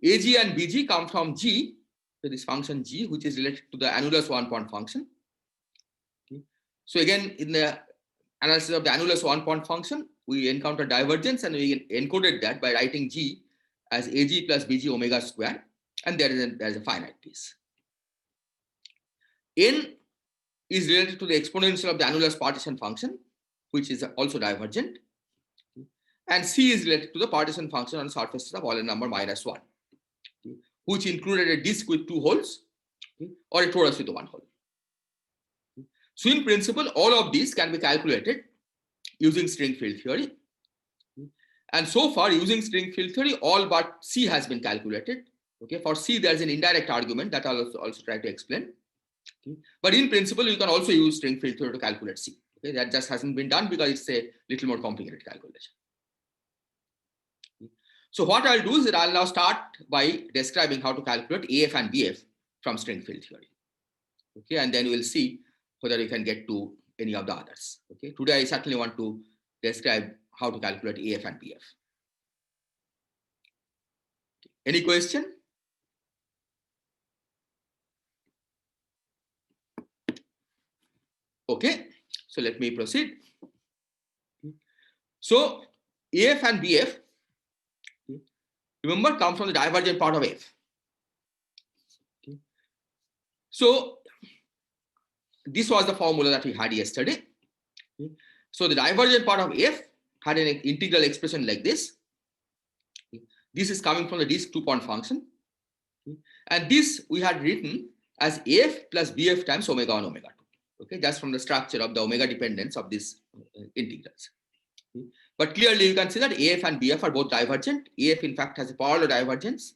AG and BG come from G, so this function G, which is related to the annulus one-point function. So again, in the analysis of the annulus one-point function, we encountered divergence and we encoded that by writing G as AG plus BG omega square, and there is a finite piece. N is related to the exponential of the annulus partition function, which is also divergent. And C is related to the partition function on surfaces of Euler number -1, which included a disk with 2 holes or a torus with 1 hole. So in principle, all of these can be calculated using string field theory. And so far, using string field theory, all but C has been calculated. Okay, for C, there's an indirect argument that I'll also try to explain. Okay. But in principle, you can also use string field theory to calculate C. Okay, that just hasn't been done because it's a little more complicated calculation. So what I'll do is that I'll now start by describing how to calculate AF and BF from string field theory. Okay, and then we'll see whether we can get to any of the others. Okay, today I certainly want to describe how to calculate AF and BF. Okay. Any question? Okay, so let me proceed. So AF and BF, remember, come from the divergent part of F. Okay. So this was the formula that we had yesterday. Okay. So the divergent part of F had an integral expression like this. Okay. This is coming from the disk two-point function. Okay. And this we had written as F plus BF times omega 1, omega 2. Okay, just from the structure of the omega dependence of these integrals. Okay. But clearly you can see that AF and BF are both divergent. AF in fact has a parallel divergence,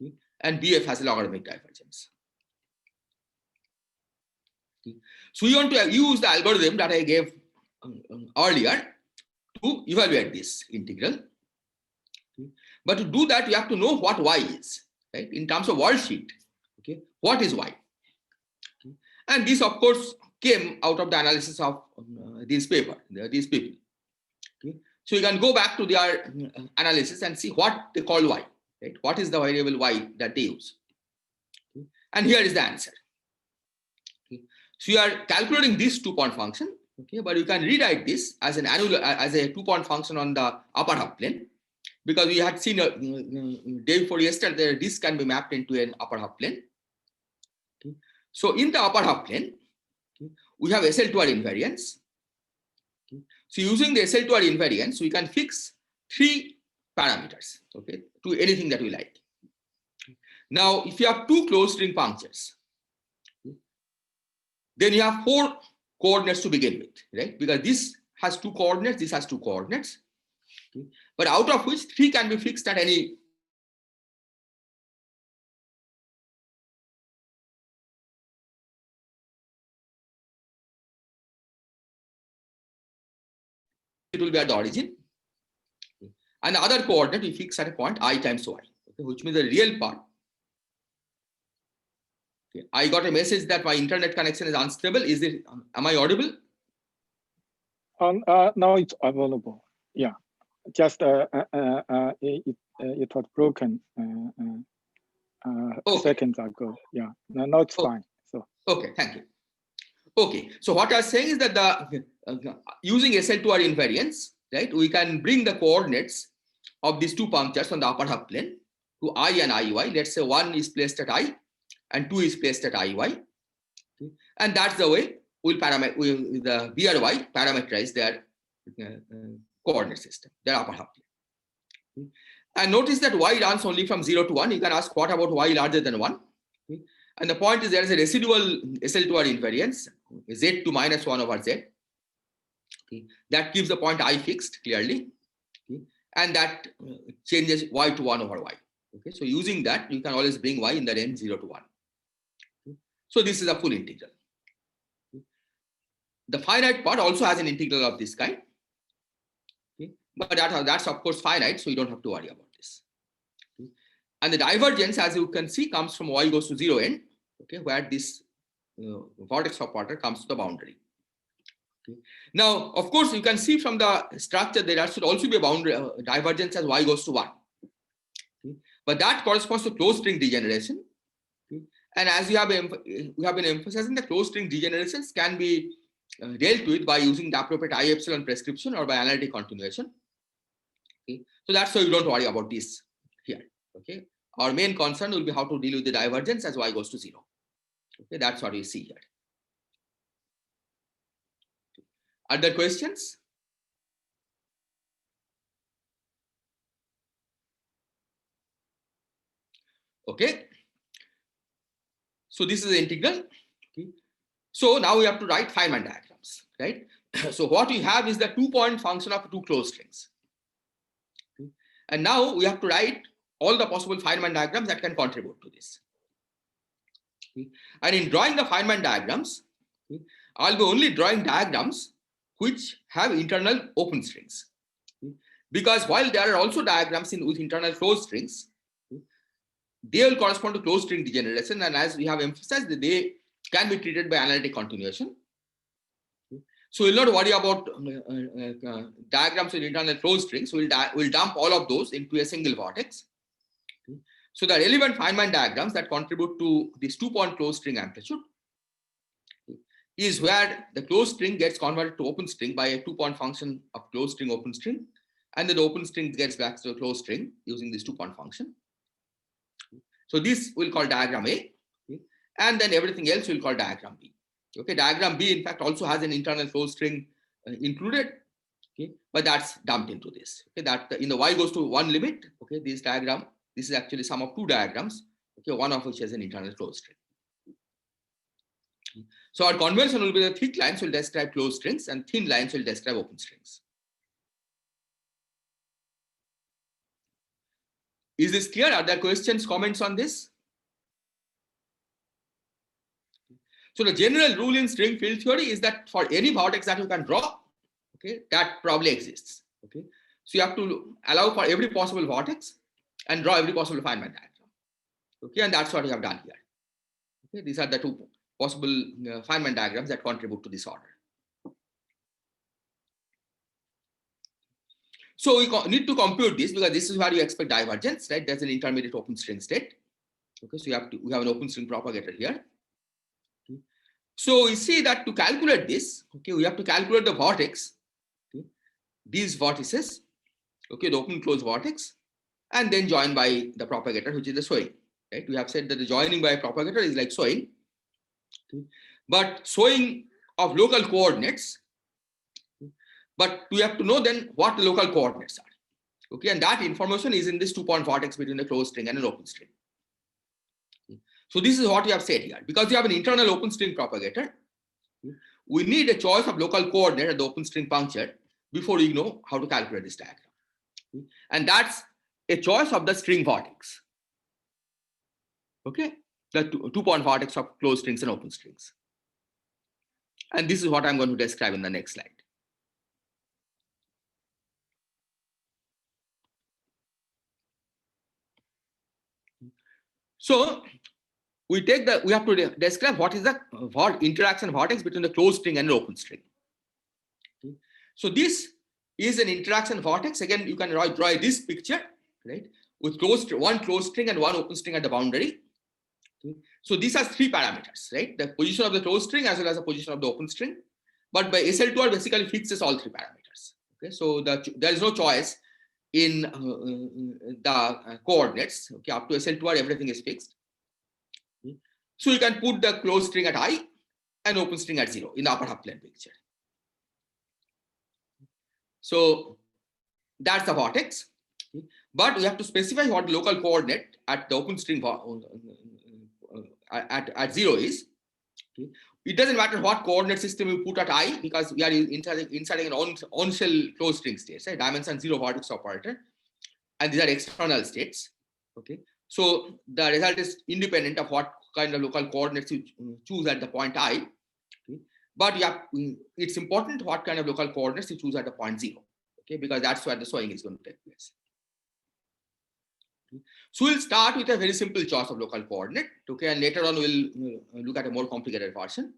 okay, and BF has a logarithmic divergence. Okay. So we want to use the algorithm that I gave earlier to evaluate this integral. Okay. But to do that, you have to know what y is, right? In terms of worldsheet, okay, what is y? Okay. And this, of course, came out of the analysis of these people. Okay. So you can go back to their analysis and see what they call y, right? What is the variable y that they use? Okay. And here is the answer. Okay. So you are calculating this two-point function, okay, but you can rewrite this as an as a two-point function on the upper half plane, because we had seen day before yesterday this can be mapped into an upper half plane. Okay. So in the upper half plane, okay, we have SL2R invariance. Okay. So using the SL2R invariance, we can fix 3 parameters, okay, to anything that we like. Now, if you have 2 closed string punctures, okay, then you have 4 coordinates to begin with, right? Because this has 2 coordinates, this has 2 coordinates, okay, but out of which 3 can be fixed at any . It will be at the origin, and the other coordinate we fix at a point I times y, okay, which means the real part. Okay. I got a message that my internet connection is unstable. Is it? Am I audible? Now it's available. Yeah, just it was broken Okay. seconds ago. Yeah, now it's fine. So okay, thank you. Okay, so what I was saying is that the using SL2R invariance, right, we can bring the coordinates of these 2 punctures on the upper half plane to I and IY. Let's say 1 is placed at I and 2 is placed at IY. Okay. And that's the way we'll the BRY parameterize their coordinate system, their upper half plane. And notice that y runs only from 0 to 1. You can ask, what about y larger than 1? And the point is there is a residual SL2R invariance, z to minus 1 over z. That keeps the point I fixed clearly. And that changes y to 1 over y. So using that, you can always bring y in the range 0 to 1. So this is a full integral. The finite part also has an integral of this kind. But that's of course finite, so you don't have to worry about this. And the divergence, as you can see, comes from y goes to 0 end, where this vortex operator comes to the boundary. Now, of course, you can see from the structure there should also be a boundary divergence as y goes to 1. But that corresponds to closed string degeneration. And as we have been emphasizing, the closed string degenerations can be dealt with by using the appropriate I epsilon prescription or by analytic continuation. So that's why you don't worry about this here. Our main concern will be how to deal with the divergence as y goes to 0. That's what we see here. Other questions? Okay. So this is the integral. So now we have to write Feynman diagrams, right? So what we have is the 2-point function of two closed strings. And now we have to write all the possible Feynman diagrams that can contribute to this. And in drawing the Feynman diagrams, I'll be only drawing diagrams which have internal open strings. Because while there are also diagrams with internal closed strings, they will correspond to closed string degeneration. And as we have emphasized, they can be treated by analytic continuation. So we'll not worry about diagrams with internal closed strings. We'll dump all of those into a single vortex. So the relevant Feynman diagrams that contribute to this 2-point closed string amplitude is where the closed string gets converted to open string by a 2-point function of closed string open string, and then the open string gets back to a closed string using this 2-point function. So this we'll call diagram A, and then everything else we'll call diagram B. Diagram B in fact also has an internal closed string included, but that's dumped into this. That in the y goes to 1 limit, this diagram, this is actually sum of two diagrams, one of which has an internal closed string. So our convention will be the thick lines will describe closed strings and thin lines will describe open strings. Is this clear? Are there questions, comments on this? So the general rule in string field theory is that for any vortex that you can draw, that probably exists. So you have to allow for every possible vortex and draw every possible Feynman diagram. And that's what we have done here. These are the two possible Feynman diagrams that contribute to this order. So we need to compute this because this is where you expect divergence, right? There's an intermediate open string state. So we have an open string propagator here. So we see that to calculate this, we have to calculate the vortex, these vortices, the open closed vortex, and then join by the propagator, which is the sewing. Right? We have said that the joining by a propagator is like sewing, but sewing of local coordinates. But we have to know then what the local coordinates are. And that information is in this 2-point vortex between the closed string and an open string. So this is what we have said here. Because you have an internal open string propagator, we need a choice of local coordinate at the open string puncture before you know how to calculate this diagram. And that's a choice of the string vortex. The 2-point vortex of closed strings and open strings. And this is what I'm going to describe in the next slide. So we have to describe what is the interaction vortex between the closed string and an open string. So this is an interaction vortex. Again, you can draw this picture, right? With one closed string and one open string at the boundary. So this has 3 parameters, right? The position of the closed string as well as the position of the open string. But by SL2R basically fixes all 3 parameters. So there is no choice in the coordinates. Up to SL2R everything is fixed. So you can put the closed string at I and open string at 0 in the upper half plane picture. So that's the vortex. But we have to specify what the local coordinate at the open string at 0 is. Okay. It doesn't matter what coordinate system you put at I, because we are inserting an on shell closed string states, right? Dimension 0 vertex operator, and these are external states. Okay, so the result is independent of what kind of local coordinates you choose at the point I. Okay. But it's important what kind of local coordinates you choose at the point 0. Okay, because that's where the sewing is going to take place. Okay. So we'll start with a very simple choice of local coordinate. Okay, and later on we'll look at a more complicated version.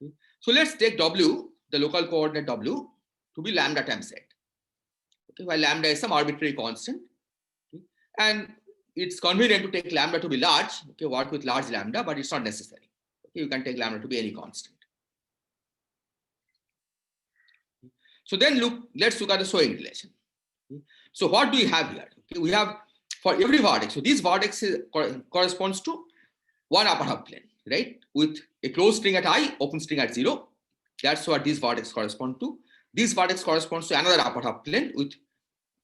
Okay. So let's take W, the local coordinate W, to be lambda times Z. Okay, while lambda is some arbitrary constant. Okay. And it's convenient to take lambda to be large. Okay, work with large lambda, but it's not necessary. Okay, you can take lambda to be any constant. So then let's look at the sewing relation. Okay. So what do we have here? Okay, we have for every vertex. So this vertex corresponds to one upper half plane, right? With a closed string at I, open string at 0. That's what this vertex corresponds to. This vertex corresponds to another upper half plane with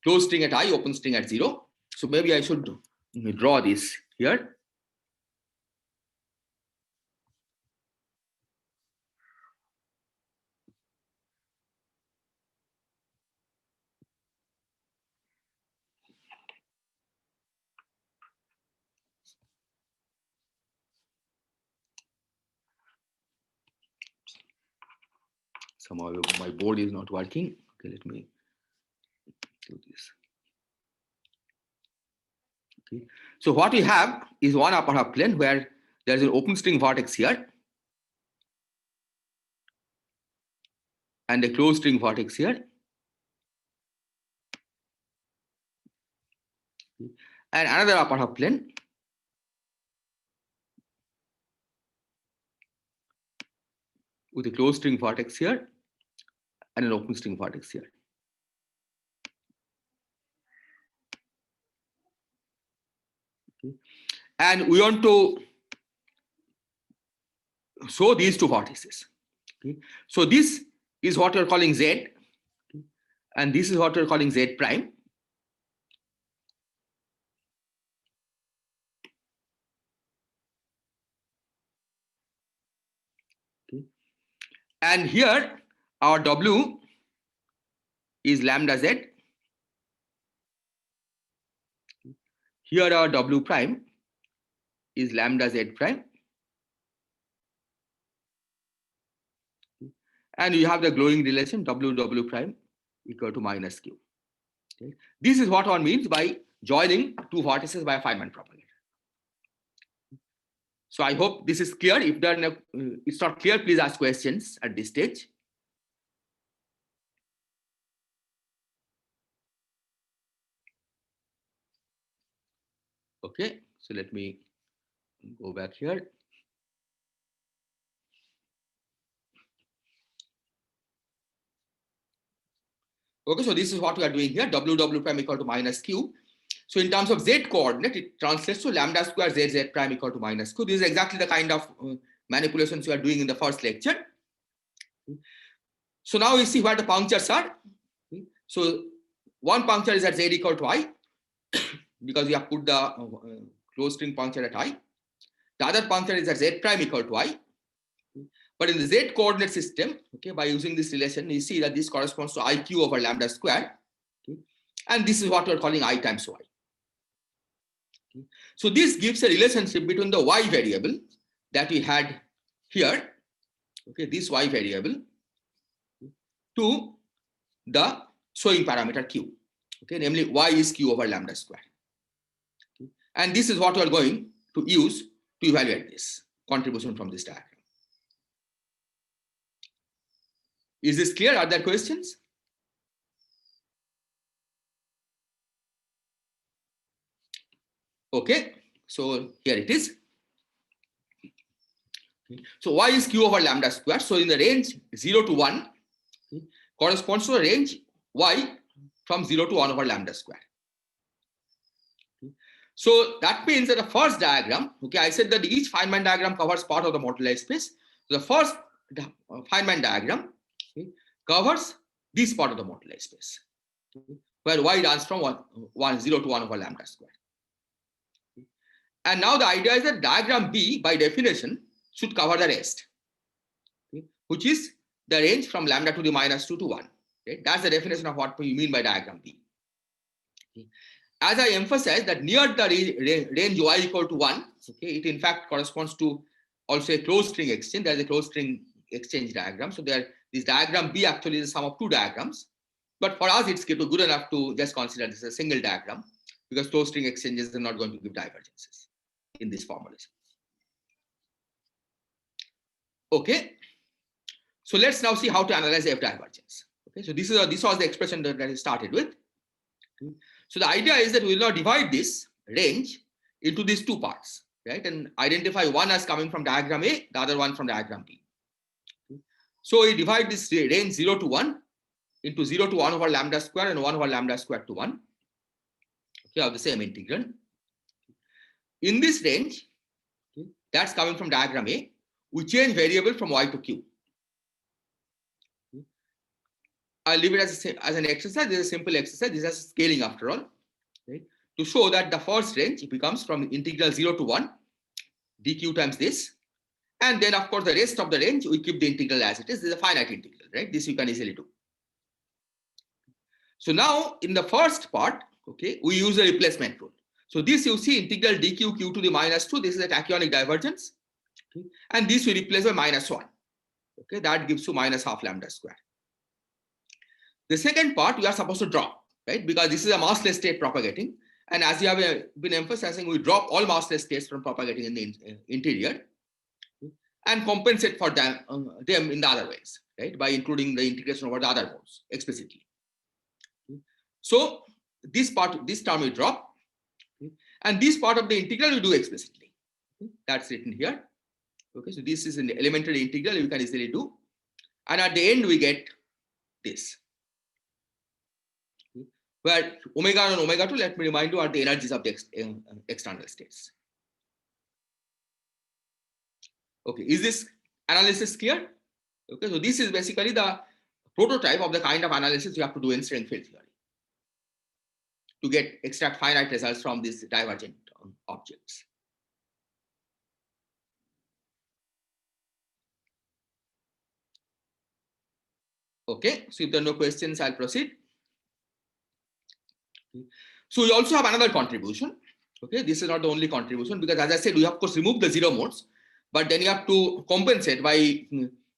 closed string at I, open string at 0. So maybe I should draw this here. Somehow my board is not working. Okay, let me do this. Okay. So what we have is one upper half plane where there is an open string vertex here and a closed string vertex here. Okay. And another upper half plane with a closed string vertex here and an open string vertex here. Okay. And we want to show these two vertices. Okay. So this is what we're calling Z, okay, and this is what we're calling Z prime. Okay. And here our W is lambda Z. Here our W prime is lambda Z prime. And you have the glowing relation W prime equal to minus Q. Okay. This is what one means by joining two vertices by a Feynman propagator. So I hope this is clear. If it's not clear, please ask questions at this stage. Okay, so let me go back here. Okay, so this is what we are doing here. W prime equal to minus Q. So in terms of Z coordinate, it translates to lambda square Z prime equal to minus Q. This is exactly the kind of manipulations we are doing in the first lecture. So now we see where the punctures are. So one puncture is at Z equal to I because we have put the closed string puncture at I. The other puncture is at Z prime equal to I. But in the Z coordinate system, okay, by using this relation, you see that this corresponds to IQ over lambda square. Okay, and this is what we're calling I times Y. Okay, so this gives a relationship between the Y variable that we had here, okay, this Y variable, to the showing parameter Q. Okay, namely Y is Q over lambda square. Okay, and this is what we're going to use to evaluate this contribution from this diagram. Is this clear? Are there questions? Okay, so here it is. Okay. So Y is Q over lambda square. So in the range 0 to 1, okay, corresponds to a range Y from 0 to 1 over lambda square. Okay. So that means that the first diagram, okay, I said that each Feynman diagram covers part of the moduli space. So the first Feynman diagram, okay, covers this part of the moduli space, okay, where y runs from 0 to 1 over lambda square. And now the idea is that diagram B, by definition, should cover the rest, which is the range from lambda to the -2 to 1. Okay? That's the definition of what we mean by diagram B. Okay? As I emphasized that near the range y equal to 1, okay, it in fact corresponds to also a closed string exchange. There is a closed string exchange diagram. So this diagram B actually is the sum of two diagrams. But for us, it's good enough to just consider this as a single diagram, because closed string exchanges are not going to give divergences in this formalism. Okay. So let's now see how to analyze F divergence. Okay. So this was the expression that I started with. Okay. So the idea is that we will now divide this range into these two parts, right? And identify one as coming from diagram A, the other one from diagram B. Okay. So we divide this range 0 to 1 into 0 to 1 over lambda square and 1 over lambda square to 1, okay, of the same integral. In this range, okay, that's coming from diagram A, we change variable from y to q. Okay. I'll leave it as an exercise. This is a simple exercise. This is scaling after all, right? To show that the first range, it becomes from integral 0 to 1 dq times this. And then, of course, the rest of the range, we keep the integral as it is. This is a finite integral, right? This you can easily do. So now in the first part, okay, we use a replacement rule. So this you see integral dq q to the -2, this is a tachyonic divergence. Okay, and this we replace by -1. Okay, that gives you -half lambda square. The second part we are supposed to drop, right? Because this is a massless state propagating. And as you have been emphasizing, we drop all massless states from propagating in the interior, okay, and compensate for them in the other ways, right? By including the integration over the other modes explicitly. So this term we drop, okay, and this part of the integral we do explicitly. Okay, that's written here. Okay, so this is an elementary integral you can easily do, and at the end we get this, okay, where omega 1 and omega 2, let me remind you, are the energies of the external states. Okay, is this analysis clear? Okay, so this is basically the prototype of the kind of analysis you have to do in string field theory to extract finite results from these divergent objects. Okay, so if there are no questions, I'll proceed. Okay. So we also have another contribution. Okay, this is not the only contribution, because as I said, we of course remove the zero modes, but then you have to compensate by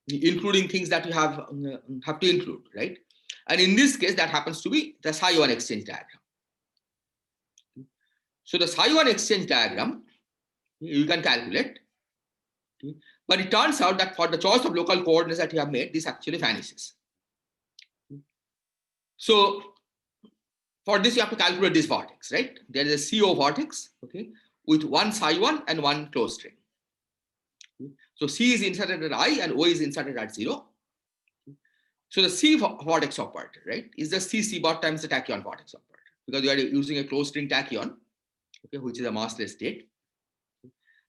including things that you have to include, right? And in this case, that happens to be the psi1 exchange diagram. So the psi1 exchange diagram, you can calculate, okay, but it turns out that for the choice of local coordinates that you have made, this actually vanishes. So for this, you have to calculate this vortex, right? There is a CO vortex, okay, with one psi1 and one closed string. Okay. So C is inserted at I and O is inserted at 0. Okay. So the C vortex operator, right, is the C bar times the tachyon vortex operator, because you are using a closed string tachyon, okay, which is a massless state.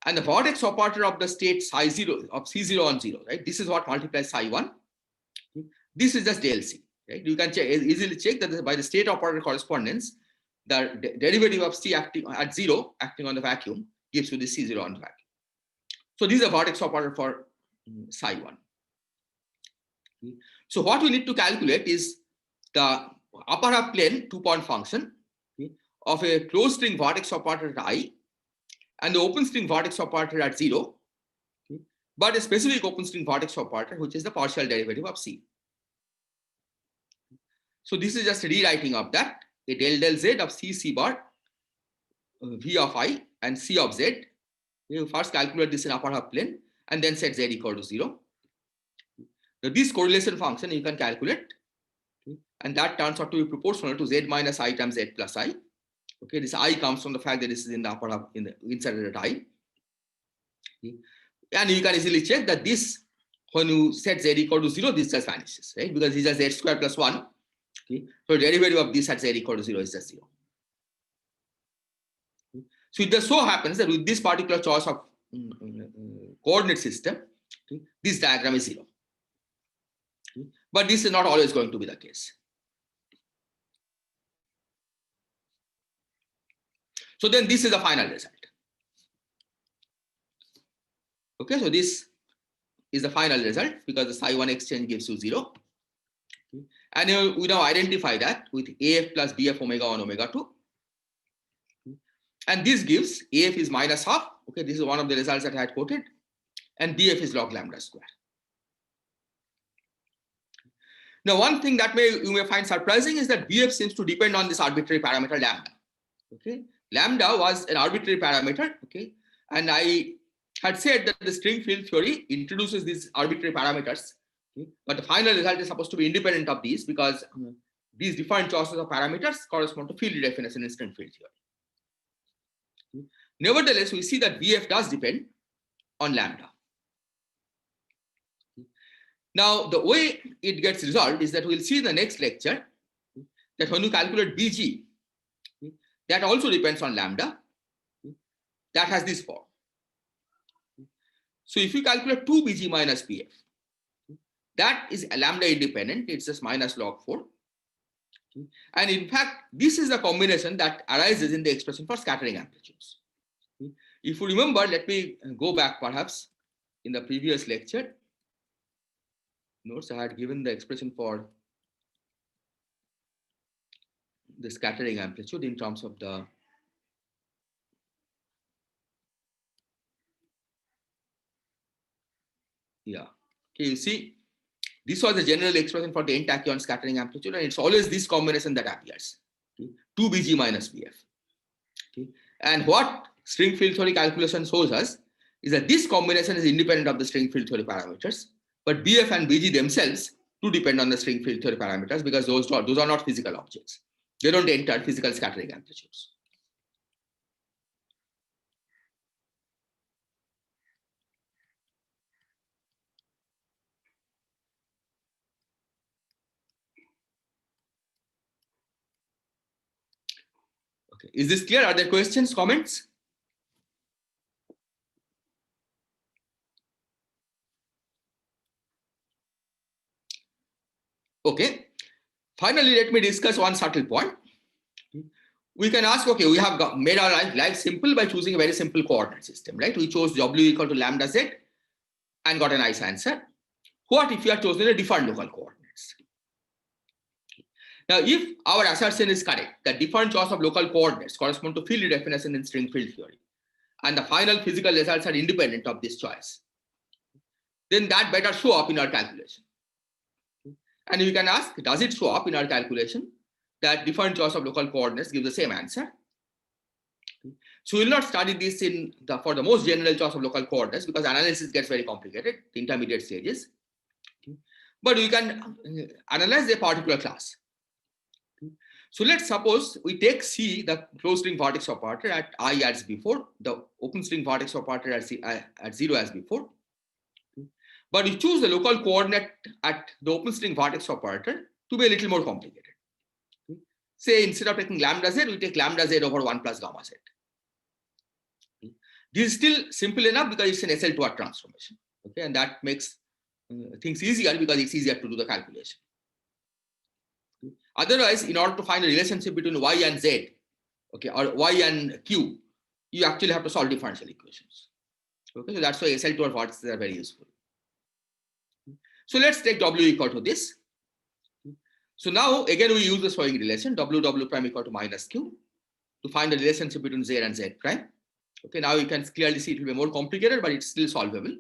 And the vortex operator of the state psi0 of C0 on 0, right? This is what multiplies psi1. Okay. This is just del C. Right? You can easily check that by the state operator correspondence, the derivative of C acting at 0 acting on the vacuum gives you the C0 on the vacuum. So this is a vortex operator for psi1. Okay. So what we need to calculate is the upper half plane 2-point function, okay, of a closed string vortex operator at I and the open string vortex operator at 0, okay, but a specific open string vortex operator, which is the partial derivative of C. So this is just a rewriting of that, a del Z of C bar, V of I and C of Z. You first calculate this in upper half plane and then set Z equal to 0. Now this correlation function you can calculate, okay, and that turns out to be proportional to Z minus I times Z plus I. Okay, this I comes from the fact that this is in the upper half, inserted at I. Okay. And you can easily check that this, when you set Z equal to 0, this just vanishes, right? Because this is Z square plus 1. Okay. So derivative of this at Z equal to 0 is just 0. Okay. So it just so happens that with this particular choice of coordinate system, okay, this diagram is 0. Okay. But this is not always going to be the case. So then this is the final result. Okay, so this is the final result because the psi 1 exchange gives you 0. And we now identify that with AF plus BF omega 1 omega 2. And this gives AF is minus half. Okay, this is one of the results that I had quoted. And BF is log lambda square. Now, one thing that you may find surprising is that BF seems to depend on this arbitrary parameter lambda. Okay, lambda was an arbitrary parameter. Okay, and I had said that the string field theory introduces these arbitrary parameters. Okay, but the final result is supposed to be independent of these because these different choices of parameters correspond to field definition in string field theory. Okay. Nevertheless, we see that BF does depend on lambda. Now, the way it gets resolved is that we'll see in the next lecture that when you calculate BG, that also depends on lambda. That has this form. So if you calculate 2BG minus BF, that is a lambda independent, it's just minus log 4. And in fact, this is the combination that arises in the expression for scattering amplitudes. If you remember, let me go back perhaps in the previous lecture. Notice I had given the expression for the scattering amplitude in terms of the okay, you see, this was the general expression for the n tachyon scattering amplitude, and it's always this combination that appears, 2BG minus BF. Okay. And what string field theory calculation shows us is that this combination is independent of the string field theory parameters, but BF and BG themselves do depend on the string field theory parameters because those are not physical objects. They don't enter physical scattering amplitudes. Okay, is this clear? Are there questions, comments? Okay, finally, let me discuss one subtle point. We can ask, okay, we have made our life simple by choosing a very simple coordinate system, right? We chose W equal to lambda Z and got a nice answer. What if we are chosen a different local coordinates? Now, if our assertion is correct, that different choice of local coordinates correspond to field definition in string field theory, and the final physical results are independent of this choice, then that better show up in our calculation. And we can ask, does it show up in our calculation that different choice of local coordinates give the same answer? So we will not study this for the most general choice of local coordinates because analysis gets very complicated, the intermediate stages. But we can analyze a particular class. So let's suppose we take C, the closed string vertex operator at I as before, the open string vertex operator at 0 as before. But we choose the local coordinate at the open string vertex operator to be a little more complicated. Say instead of taking lambda Z, we take lambda Z over 1 plus gamma Z. This is still simple enough because it's an SL2R transformation. Okay, and that makes things easier because it's easier to do the calculation. Otherwise, in order to find a relationship between Y and Z, okay, or Y and Q, you actually have to solve differential equations. Okay, so that's why SL2R vertices are very useful. So let's take W equal to this. So now again we use the showing relation W prime equal to minus Q to find the relationship between Z and Z prime. Okay, now you can clearly see it will be more complicated, but it's still solvable.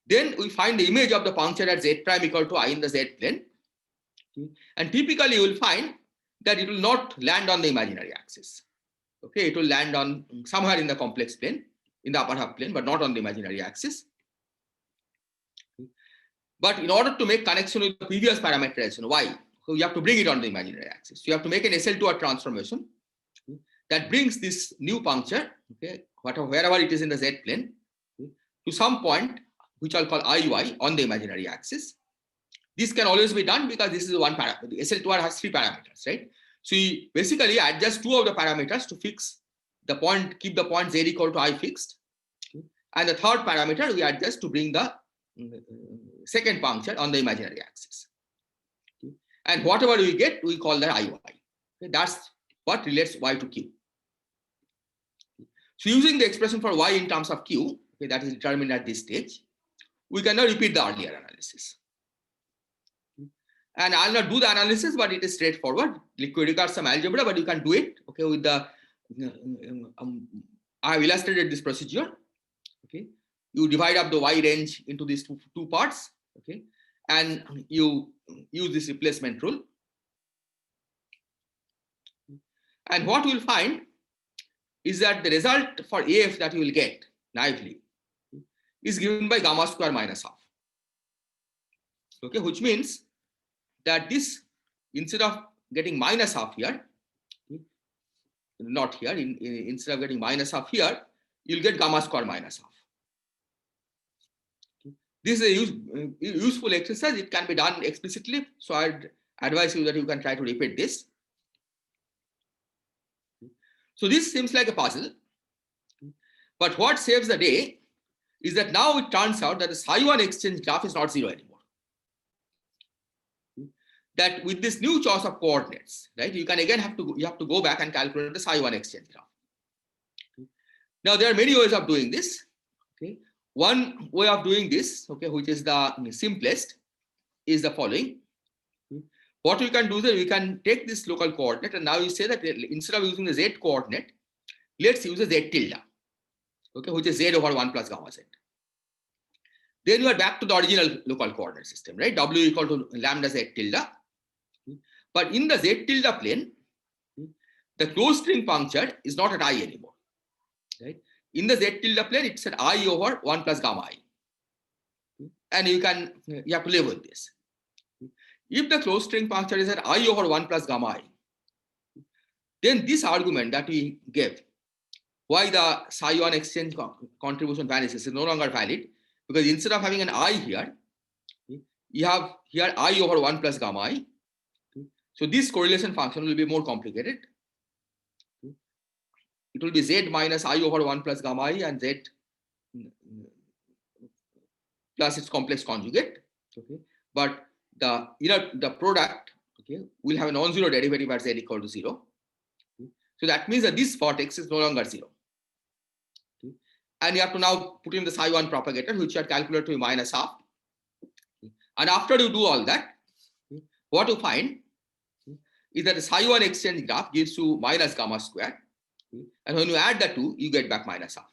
Then we find the image of the puncture at Z prime equal to I in the Z plane. And typically you will find that it will not land on the imaginary axis. Okay, it will land on somewhere in the complex plane, in the upper half plane, but not on the imaginary axis. But in order to make connection with the previous parameterization, Y, so you have to bring it on the imaginary axis. So you have to make an SL2R transformation that brings this new puncture, okay, wherever it is in the Z plane, to some point, which I'll call IY on the imaginary axis. This can always be done because this is one parameter. The SL2R has 3 parameters, right? So you basically adjust 2 of the parameters to fix the point, keep the point Z equal to I fixed. And the third parameter we adjust to bring the second puncture on the imaginary axis. And whatever we get, we call that IY. Okay, that's what relates y to q. So using the expression for y in terms of q, okay, that is determined at this stage, we can now repeat the earlier analysis. And I'll not do the analysis, but it is straightforward. It requires some algebra, but you can do it. Okay, with the I have illustrated this procedure. Okay, you divide up the y range into these two parts. Okay, and you use this replacement rule. And what you will find is that the result for AF that you will get naively is given by gamma square minus half. Okay, which means that this, instead of getting minus half here, not here, instead of getting minus half here, you'll get gamma square minus half. This is a useful exercise. It can be done explicitly. So I'd advise you that you can try to repeat this. So this seems like a puzzle. But what saves the day is that now it turns out that the psi1 exchange graph is not zero anymore. That with this new choice of coordinates, right, you can again have to go back and calculate the psi1 exchange graph. Now there are many ways of doing this. Okay, one way of doing this, okay, which is the simplest, is the following. What we can do is that we can take this local coordinate, and now you say that instead of using the z coordinate, let's use a z tilde, okay, which is z over 1 plus gamma z. Then you are back to the original local coordinate system, right? W equal to lambda z tilde. But in the z tilde plane, the closed string puncture is not at I anymore, right? In the z tilde plane, it's at I over 1 plus gamma I. And you have to live with this. If the closed string puncture is at I over 1 plus gamma I, then this argument that we gave, why the psi1 exchange contribution vanishes, is no longer valid, because instead of having an I here, you have here I over 1 plus gamma I. So this correlation function will be more complicated. It will be z minus I over 1 plus gamma I and z plus its complex conjugate. Okay, but the product, okay, will have a non-zero derivative at z equal to 0. Okay. So that means that this vortex is no longer 0. Okay. And you have to now put in the psi1 propagator, which you have calculated to be minus half. Okay. And after you do all that, okay, what you find is that the psi1 exchange graph gives you minus gamma square. Okay. And when you add the two, you get back minus half.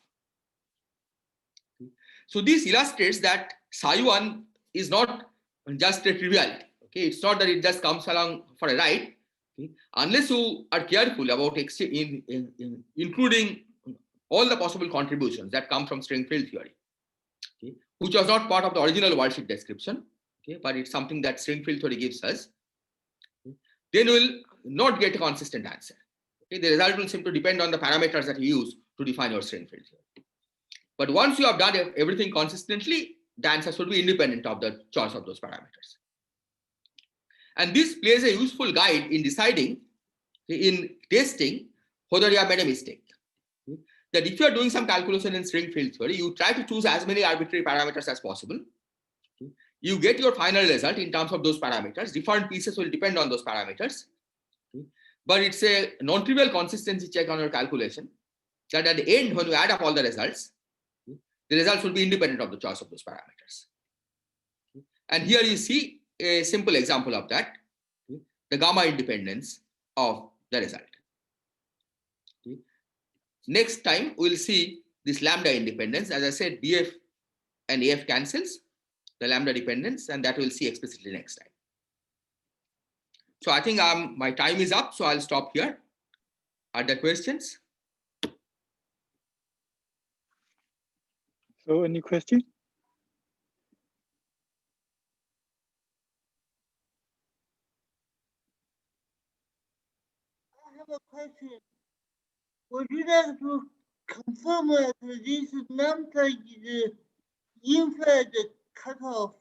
Okay. So this illustrates that psi1 is not just a triviality. Okay, it's not that it just comes along for a ride. Okay? Unless you are careful about including all the possible contributions that come from string field theory, okay, which was not part of the original worldsheet description, okay, but it's something that string field theory gives us, okay, then you will not get a consistent answer. Okay, the result will seem to depend on the parameters that you use to define your string field theory. But once you have done everything consistently, the answer should be independent of the choice of those parameters. And this plays a useful guide in deciding, in testing, whether you have made a mistake. That if you are doing some calculation in string field theory, you try to choose as many arbitrary parameters as possible. You get your final result in terms of those parameters. Different pieces will depend on those parameters. But it's a non-trivial consistency check on your calculation that at the end, when you add up all the results, the results will be independent of the choice of those parameters. And here you see a simple example of that, the gamma independence of the result. Next time, we'll see this lambda independence. As I said, BF and AF cancels the lambda dependence, and that we'll see explicitly next time. So I think my time is up, so I'll stop here. Are there questions? So any question? I have a question. Would you like to confirm that this number is infinite cutoff?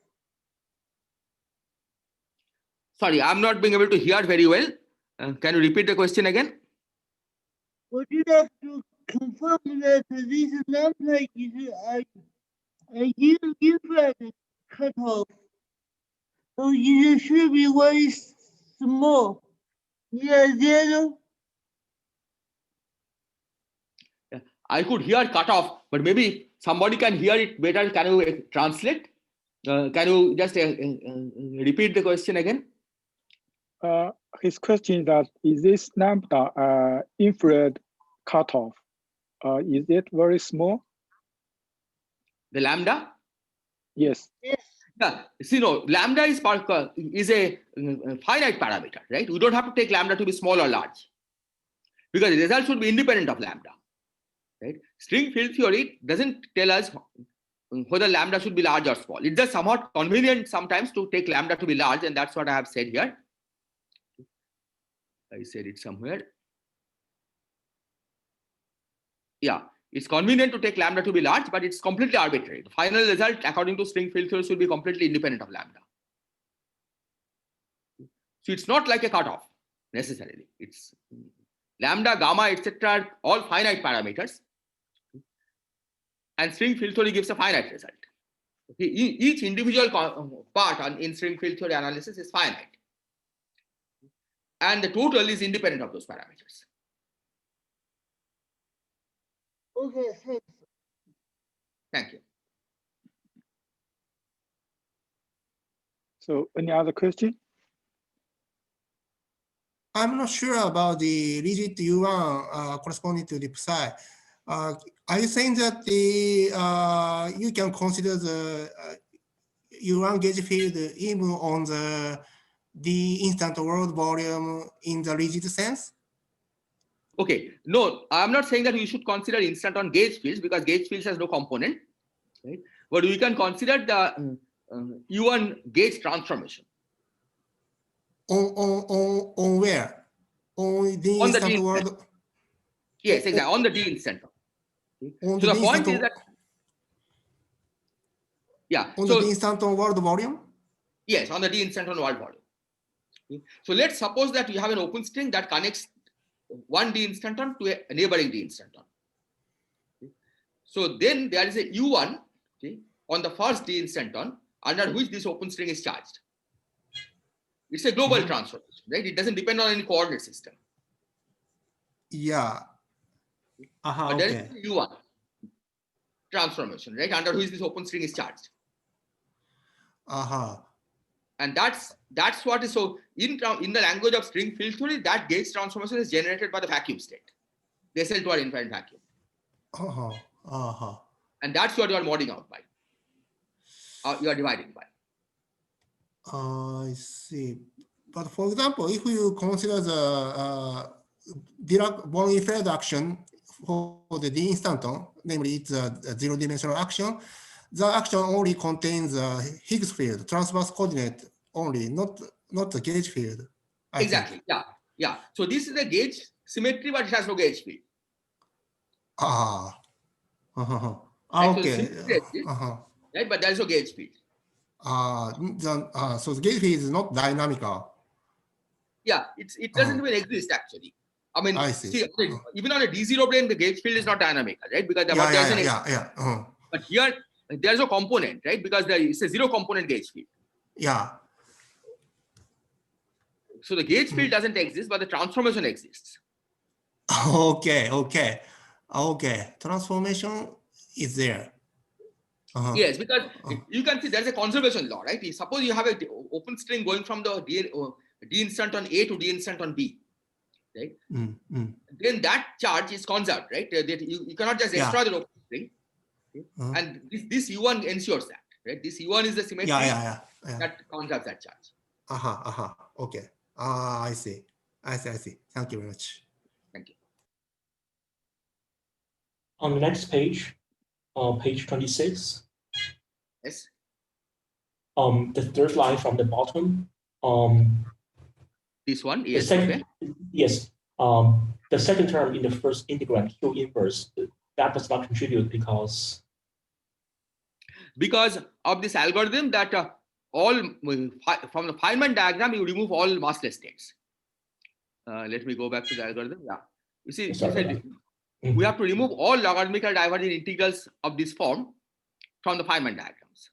Sorry, I'm not being able to hear very well. Can you repeat the question again? Would you like to confirm that this number is a infinite cutoff? So it should be very small. Yeah, 0. I could hear cut off, but maybe somebody can hear it better. Can you translate? Can you just repeat the question again? His question is that is this lambda infrared cutoff? Is it very small? The lambda? Yes. Yes. Yeah, see, no, lambda is a finite parameter, right? We don't have to take lambda to be small or large because the result should be independent of lambda, right? String field theory doesn't tell us whether lambda should be large or small. It's just somewhat convenient sometimes to take lambda to be large, and that's what I have said here. I said it somewhere. Yeah. It's convenient to take lambda to be large, but it's completely arbitrary. The final result, according to string field theory, should be completely independent of lambda. So it's not like a cutoff necessarily. It's lambda, gamma, etc. all finite parameters. And string field theory gives a finite result. Okay. Each individual part in string field theory analysis is finite. And the total is independent of those parameters. Okay, thanks. Thank you. So any other question? I'm not sure about the rigid U1 corresponding to the psi. Are you saying that the you can consider the U1 gauge field even on the instant world volume in the rigid sense? Okay, no, I'm not saying that we should consider instant on gauge fields because gauge fields has no component, right? But we can consider the U1 gauge transformation. On where? On the On the instant D world? Yes, exactly, on the D instant. On So the point instant, is that, yeah, on so the instant world volume? yes, on the D instant on world volume. Okay. So let's suppose that you have an open string that connects one D instanton to a neighboring D instanton. Okay. So then there is a U1, okay, on the first D instanton under which this open string is charged. It's a global transformation, right? It doesn't depend on any coordinate system. Yeah. But there Okay. is a U1 transformation, right? Under which this open string is charged. And that's what is so in the language of string field theory, that gauge transformation is generated by the vacuum state. They sell to our infinite vacuum. And that's what you are modding out by. You are dividing by. I see. But for example, if you consider the Dirac von Infeld action for the D instanton, namely it's a zero-dimensional action, the action only contains a Higgs field, transverse coordinate only, not the gauge field. Exactly. Yeah. Yeah. So this is a gauge symmetry, but it has no gauge field. Okay. Right, but there is no gauge field. So the gauge field is not dynamical. Yeah, it doesn't even exist actually. I mean, I see. Even on a D0 plane, the gauge field is not dynamical, right? Because but here there's a component, right? Because it's a zero component gauge field. Yeah. So the gauge field doesn't exist, but the transformation exists. Okay. Transformation is there. Yes, because you can see there's a conservation law, right? Suppose you have an open string going from the D instanton A to D instanton B, right? Then that charge is conserved, right? You cannot just destroy the open string. Okay? And this U1 ensures that, right? This U1 is the symmetry that conserves that charge. Okay. I see. Thank you very much. Thank you. On the next page, page 26. Yes. The third line from the bottom. This one, yes. Yes. The second term in the first integrand, Q inverse, that does not contribute because of this algorithm that from the Feynman diagram, you remove all massless states. Let me go back to the algorithm. Yeah. You see, we have to remove all logarithmical divergent integrals of this form from the Feynman diagrams.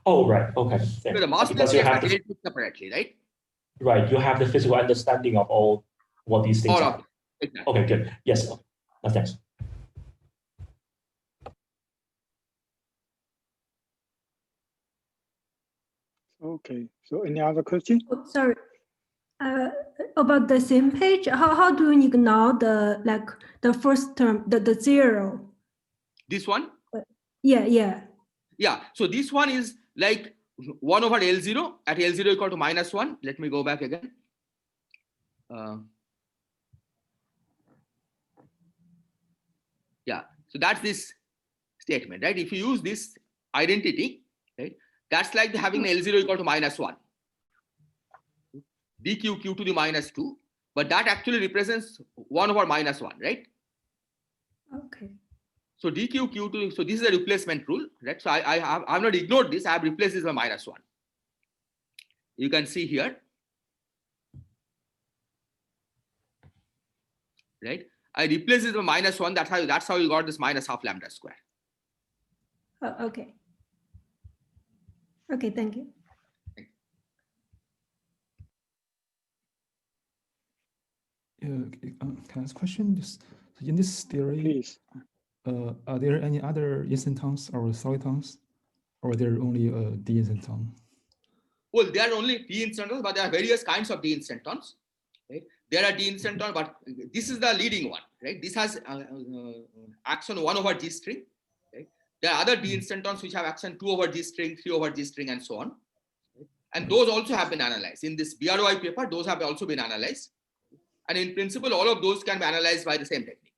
Oh, right. Okay. So the massless states are dealt with separately, right? Right. You have the physical understanding of all what these things are. Exactly. Okay, good. Yes. Thanks. Okay, so any other question? Oh, sorry. About the same page, how do you ignore the first term, the zero? This one? Yeah. Yeah, so this one is like 1 over L0 at L0 equal to -1. Let me go back again. Yeah, so that's this statement, right? If you use this identity, right, that's like having L0 equal to -1. dq q to the -2, but that actually represents 1 over -1, right? Okay. So dq q to, so this is a replacement rule, right? So I've not ignored this, I have replaced this by -1. You can see here, right? I replace this by -1, that's how you got this -12 lambda square. Okay. Okay, thank you. Can I ask a question? Just in this theory, Please. are there any other instantons or solitons, or are there only d instanton? Well, there are only d instantons, but there are various kinds of d instantons. Right? There are d instantons, but this is the leading one, right? This has action 1 over g string. Right? There are other d instantons which have action 2 over g string, 3 over g string, and so on. Right? And those also have been analyzed in this BROI paper. Those have also been analyzed, and in principle, all of those can be analyzed by the same technique.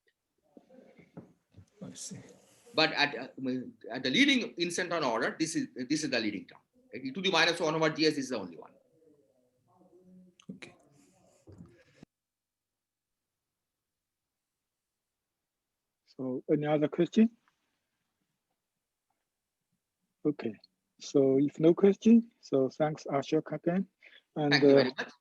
I see. But at the leading instanton order, this is the leading term. Right? E to the -1 over gs is the only one. Okay. So any other question? Okay, so if no question, so thanks Ashok again. And Thank you very much.